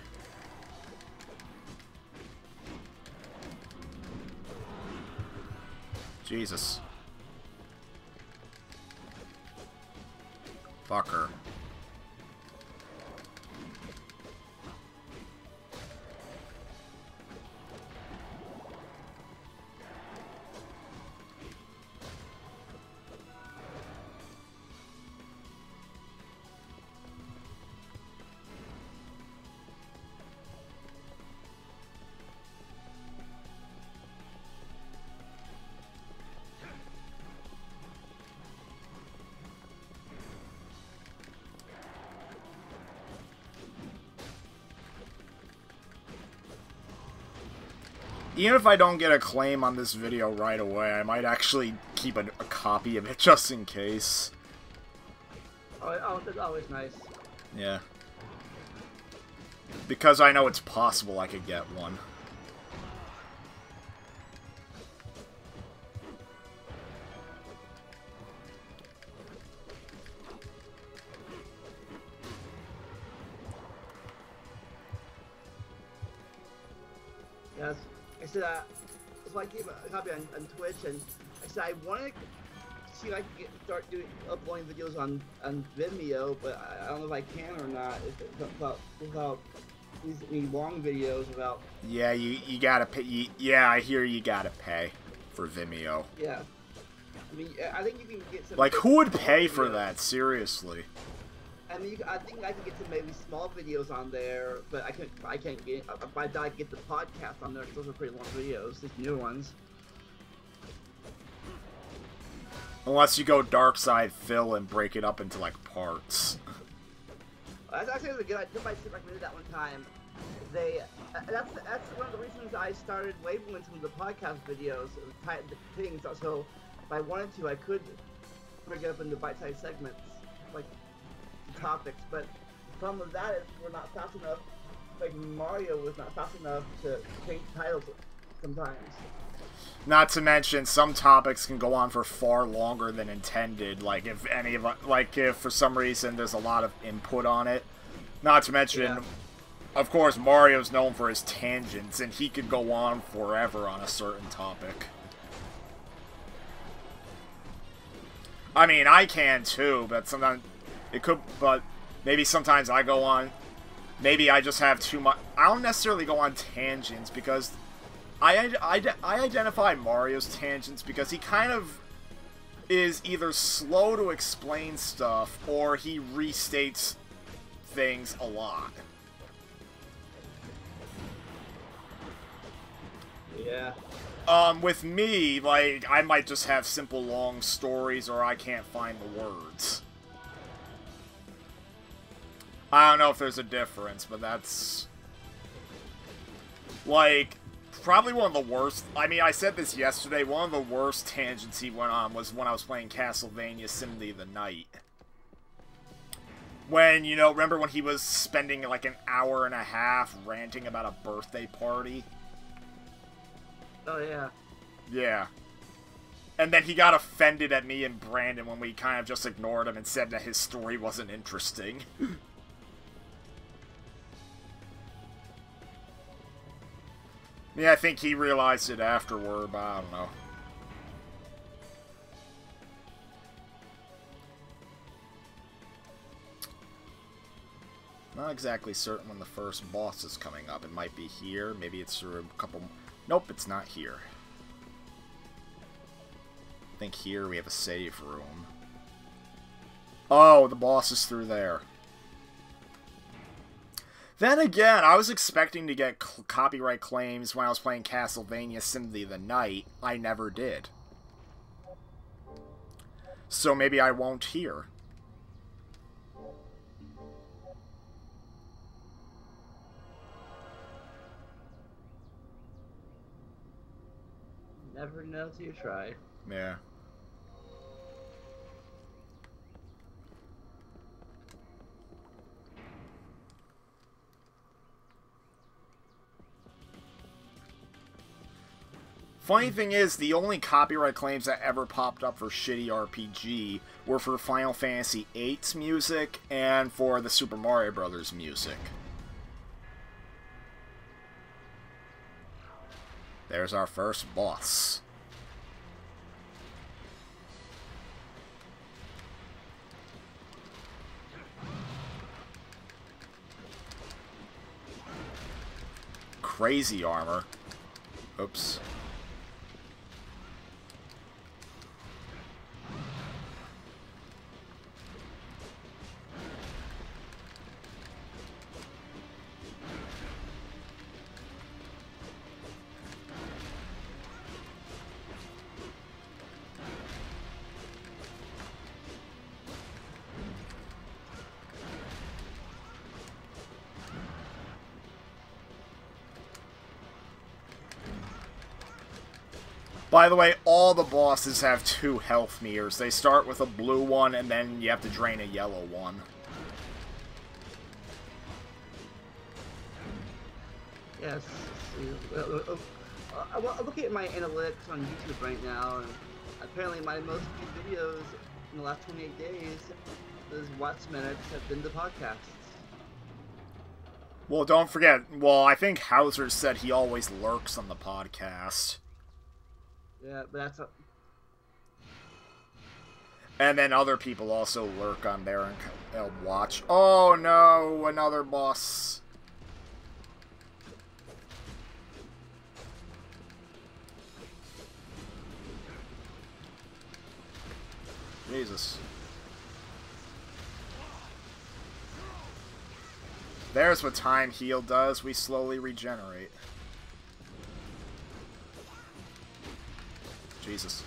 Jesus. Fucker. Even if I don't get a claim on this video right away, I might actually keep a copy of it just in case. Oh, that's always nice. Yeah. Because I know it's possible I could get one. Yes. I said, so I keep a copy on Twitch, and I said I wanted to see if I could start uploading videos on Vimeo, but I don't know if I can or not. Without these long videos about. Yeah, you gotta pay. Yeah, I hear you gotta pay for Vimeo. Yeah. I mean, I think you can get some. Like, who would pay for that? Seriously. I mean, I think I can get some maybe small videos on there, but I can't get. I doubt I can get the podcast on there because those are pretty long videos. These new ones. Unless you go Dark Side Phil and break it up into like parts. That's actually a good idea. Somebody recommended that one time. That's one of the reasons I started labeling some of the podcast videos, the things. So if I wanted to, I could break it up into bite-sized segments, like topics. But the problem with that is we're not fast enough. Like Mario was not fast enough to change titles sometimes. Not to mention, some topics can go on for far longer than intended. Like if for some reason there's a lot of input on it. Not to mention, of course, Mario's known for his tangents, and he could go on forever on a certain topic. I mean, I can too, but sometimes it could. But maybe sometimes I go on. Maybe I just have too much. I don't necessarily go on tangents because I identify Mario's tangents because he kind of is either slow to explain stuff or he restates things a lot. Yeah. With me, like, I might just have simple long stories or I can't find the words. I don't know if there's a difference, but that's like probably one of the worst. I mean, I said this yesterday. One of the worst tangents he went on was when I was playing Castlevania Symphony of the Night. When, you know, remember when he was spending like an hour and a half ranting about a birthday party? Oh, yeah. Yeah. And then he got offended at me and Brandon when we kind of just ignored him and said that his story wasn't interesting. Yeah, I think he realized it afterward, but I don't know. Not exactly certain when the first boss is coming up. It might be here. Maybe it's through a couple... Nope, it's not here. I think here we have a save room. Oh, the boss is through there. Then again, I was expecting to get copyright claims when I was playing Castlevania Symphony of the Night. I never did. So maybe I won't here. Never know till you try. Yeah. Funny thing is, the only copyright claims that ever popped up for Shitty RPG were for Final Fantasy VIII's music and for the Super Mario Bros. Music. There's our first boss. Crazy armor. Oops. By the way, all the bosses have 2 health meters. They start with a blue one, and then you have to drain a yellow one. Yes. I'm looking at my analytics on YouTube right now, and apparently my most viewed videos in the last 28 days, those watch minutes have been the podcasts. Well, don't forget, well, I think Hauser said he always lurks on the podcast. Yeah, but that's a... And then other people also lurk on there and they'll watch. Oh no, another boss. Jesus. There's what time heal does. We slowly regenerate. Jesus.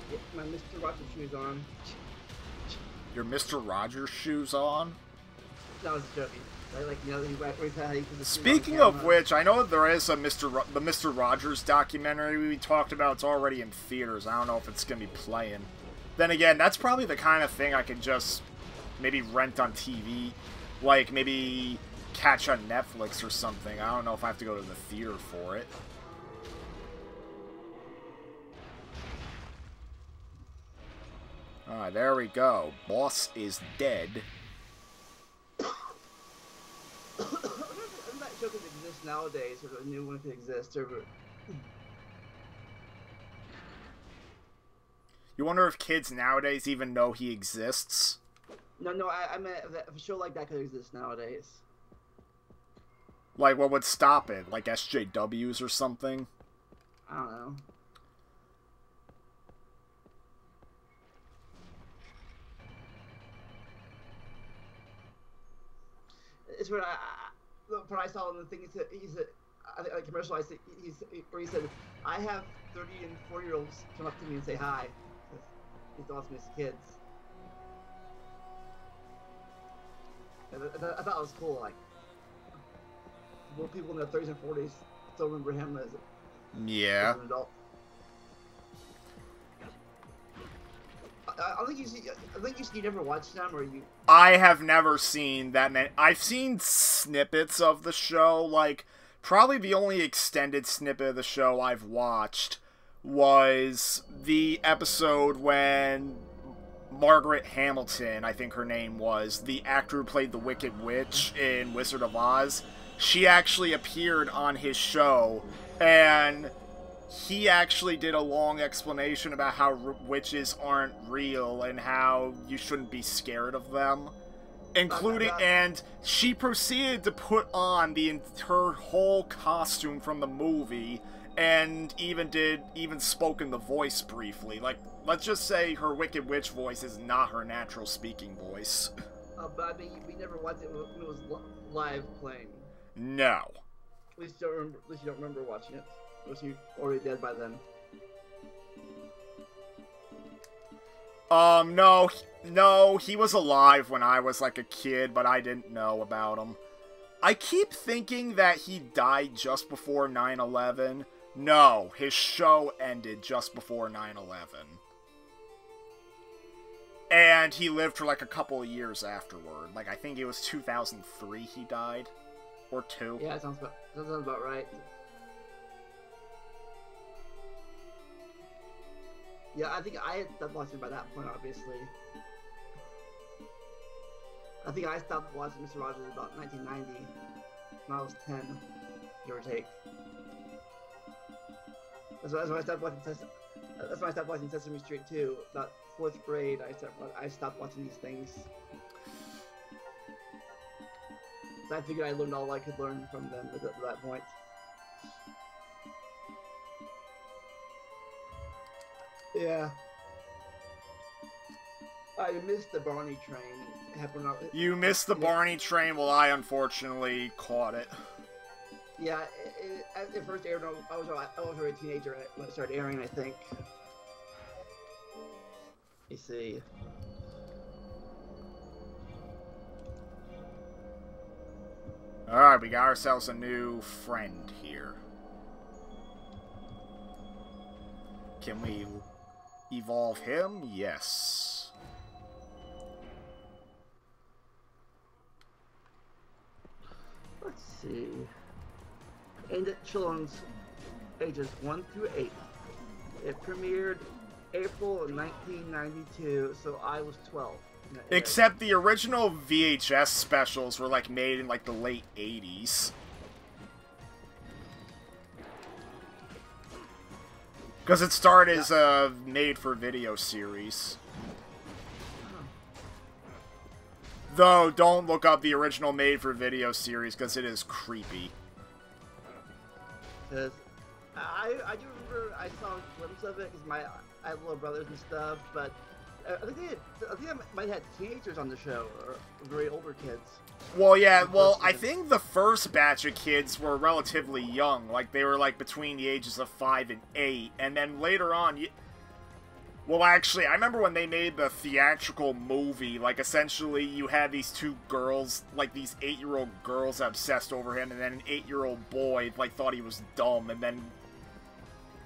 Get my Mr. Rogers shoes on. Your Mr. Rogers shoes on? No, I was joking. Like, you know, Speaking of which, I know there is a the Mr. Rogers documentary we talked about. It's already in theaters. I don't know if it's going to be playing. Then again, that's probably the kind of thing I could just maybe rent on TV. Like, maybe catch on Netflix or something. I don't know if I have to go to the theater for it. Alright, there we go. Boss is dead. I'm not sure if it exists nowadays, or a new one could exist, or... You wonder if kids nowadays even know he exists? No, I meant if a show like that could exist nowadays. Like, what would stop it? Like SJWs or something? I don't know. It's when I saw in the thing, I think a commercial, where he said, I have 30 and 4-year-olds come up to me and say hi. He thought miss kids. And I thought it was cool, like, more people in their 30s and 40s still remember him as an adult. I think you never watched them, or you... I have never seen that many. I've seen snippets of the show. Like, probably the only extended snippet of the show I've watched was the episode when Margaret Hamilton, I think her name was, the actor who played the Wicked Witch in Wizard of Oz, she actually appeared on his show, and he actually did a long explanation about how witches aren't real and how you shouldn't be scared of them. Including, and she proceeded to put on her whole costume from the movie, and even spoke in the voice briefly. Like, let's just say her Wicked Witch voice is not her natural speaking voice. But I mean, we never watched it when it was live playing. No. At least you don't remember watching it. Was he already dead by then? No, he was alive when I was like a kid, but I didn't know about him. I keep thinking that he died just before 9/11. No, his show ended just before 9/11. And he lived for like a couple of years afterward. Like, I think it was 2003 he died. Or 2. Yeah, that sounds about right. Yeah, I think I had stopped watching by that point, obviously. I think I stopped watching Mr. Rogers about 1990, when I was 10, give or take. That's when I stopped watching that's when I stopped watching Sesame Street 2. About 4th grade, I stopped watching these things. So I figured I learned all I could learn from them at that point. Yeah. I missed the Barney train. You missed the Barney train? Well, I unfortunately caught it. Yeah, it first aired, I was already a teenager when it started airing, I think. see. Alright, we got ourselves a new friend here. Can we evolve him? Yes. Let's see. Aimed at children's ages 1 through 8. It premiered April of 1992, so I was 12. Except the original VHS specials were like made in like the late 80s. Because it started as a made-for-video series. Though, don't look up the original made-for-video series, because it is creepy. Because I do remember I saw a glimpse of it, because I have little brothers and stuff, but I think I might have had teenagers on the show, or very older kids. Well, yeah, well, I think the first batch of kids were relatively young. Like, they were, like, between the ages of 5 and 8. And then later on, well, actually, I remember when they made the theatrical movie, like, essentially you had these two girls, like, these 8-year-old girls obsessed over him, and then an 8-year-old boy, like, thought he was dumb, and then...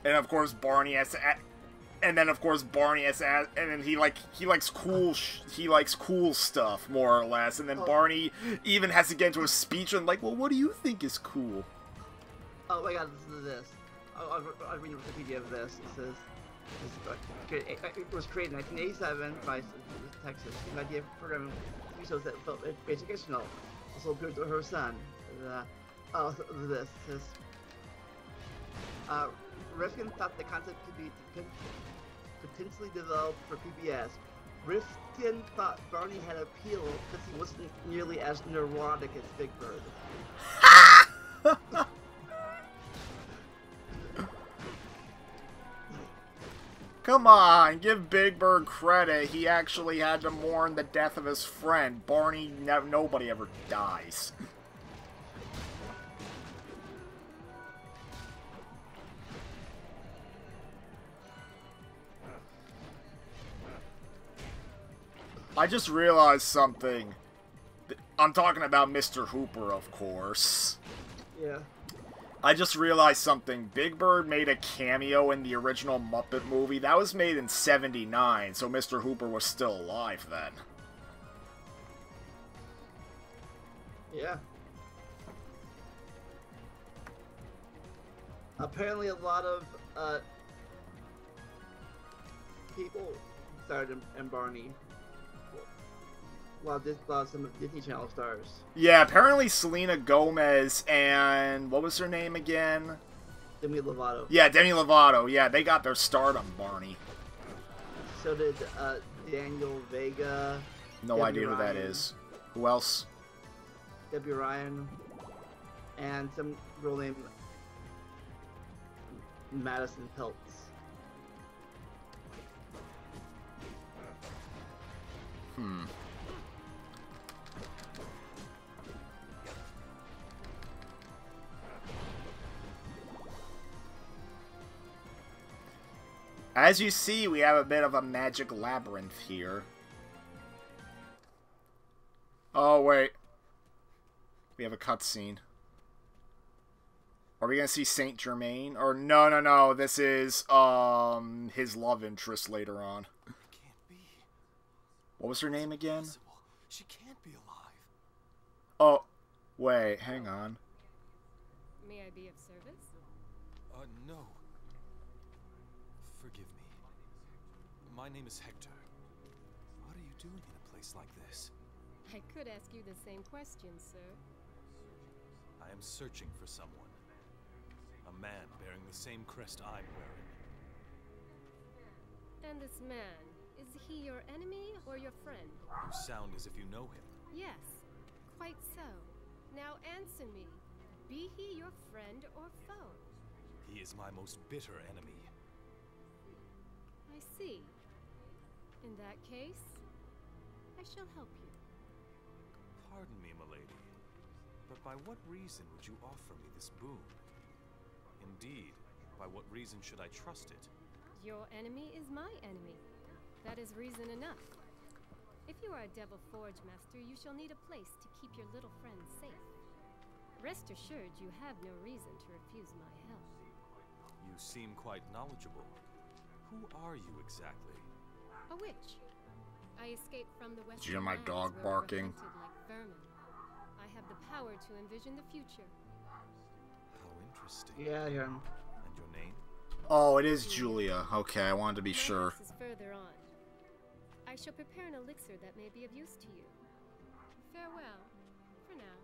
And, of course, Barney has to... And then, of course, Barney has to, and then he likes cool stuff, more or less. And then Barney even has to get into a speech and like, well, what do you think is cool? Oh my God, listen to this. I'll read Wikipedia of this. It says, it was created in 1987 by Texas. The idea for programming TV shows that felt educational, also appealed to her son. This says, Rifkin thought the concept could be potentially developed for PBS. Rifkin thought Barney had appeal because he wasn't nearly as neurotic as Big Bird. Come on, give Big Bird credit. He actually had to mourn the death of his friend. Barney, nobody ever dies. I just realized something. I'm talking about Mr. Hooper, of course. Yeah. I just realized something. Big Bird made a cameo in the original Muppet movie. That was made in '79, so Mr. Hooper was still alive then. Yeah. Apparently a lot of people started in Barney. A lot of some Disney Channel stars. Yeah, apparently Selena Gomez and... what was her name again? Demi Lovato. Yeah, Demi Lovato. Yeah, they got their start on Barney. So did Daniel Vega. No Debbie idea who that Ryan, is. Who else? Debbie Ryan. And some girl named Madison Peltz. As you see, we have a bit of a magic labyrinth here. Oh, wait. We have a cutscene. Are we gonna see Saint Germain? Or no, this is, his love interest later on. It can't be. What was her name again? Impossible. She can't be alive. Oh, wait, hang on. May I be of service? No. Forgive me. My name is Hector. What are you doing in a place like this? I could ask you the same question, sir. I am searching for someone. A man bearing the same crest I'm wearing. And this man, is he your enemy or your friend? You sound as if you know him. Yes, quite so. Now answer me. Be he your friend or foe? He is my most bitter enemy. I see. In that case, I shall help you. Pardon me, milady, but by what reason would you offer me this boon? Indeed, by what reason should I trust it? Your enemy is my enemy. That is reason enough. If you are a Devil Forge Master, you shall need a place to keep your little friends safe. Rest assured, you have no reason to refuse my help. You seem quite knowledgeable. Who are you exactly? A witch. I escaped from the Western Did you hear my lands dog where we're barking? hunted like vermin. I have the power to envision the future. How interesting. Yeah, I hear him. And your name? Oh, it is Julia. Okay, I wanted to be My sure. house is further on. I shall prepare an elixir that may be of use to you. Farewell, for now.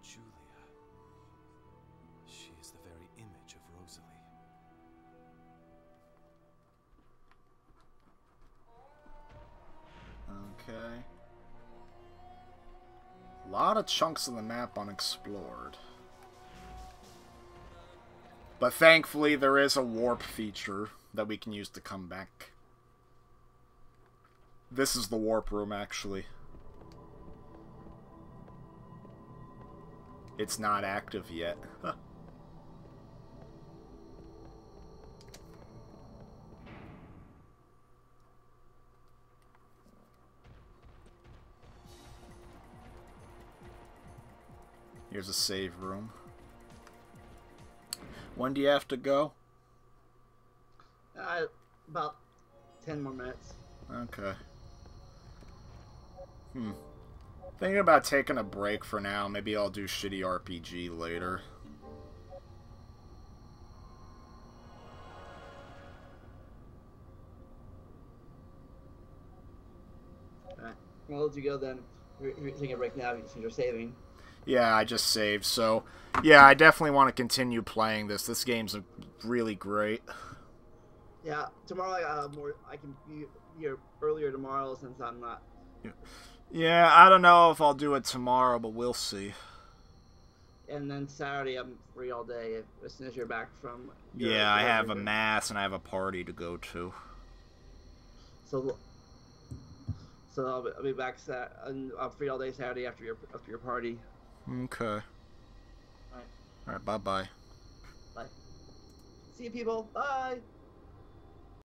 Julia. She is the very image of Rosalie. Okay. A lot of chunks of the map unexplored. But thankfully there is a warp feature that we can use to come back. This is the warp room, actually. It's not active yet. Here's a save room. When do you have to go? About 10 more minutes. Okay. Thinking about taking a break for now. Maybe I'll do shitty RPG later. Alright. Well, as you go then, you're taking a break now since you're saving. Yeah, I just saved, so yeah, I definitely want to continue playing this. This game's really great. Yeah, tomorrow I can be here earlier tomorrow since I'm not. Yeah, I don't know if I'll do it tomorrow, but we'll see. And then Saturday I'm free all day as soon as you're back from. Your, Yeah, I have a mass and I have a party to go to. So I'll be back and I'm free all day Saturday after your party. Okay. Alright. Alright, bye-bye. Bye. See you people. Bye.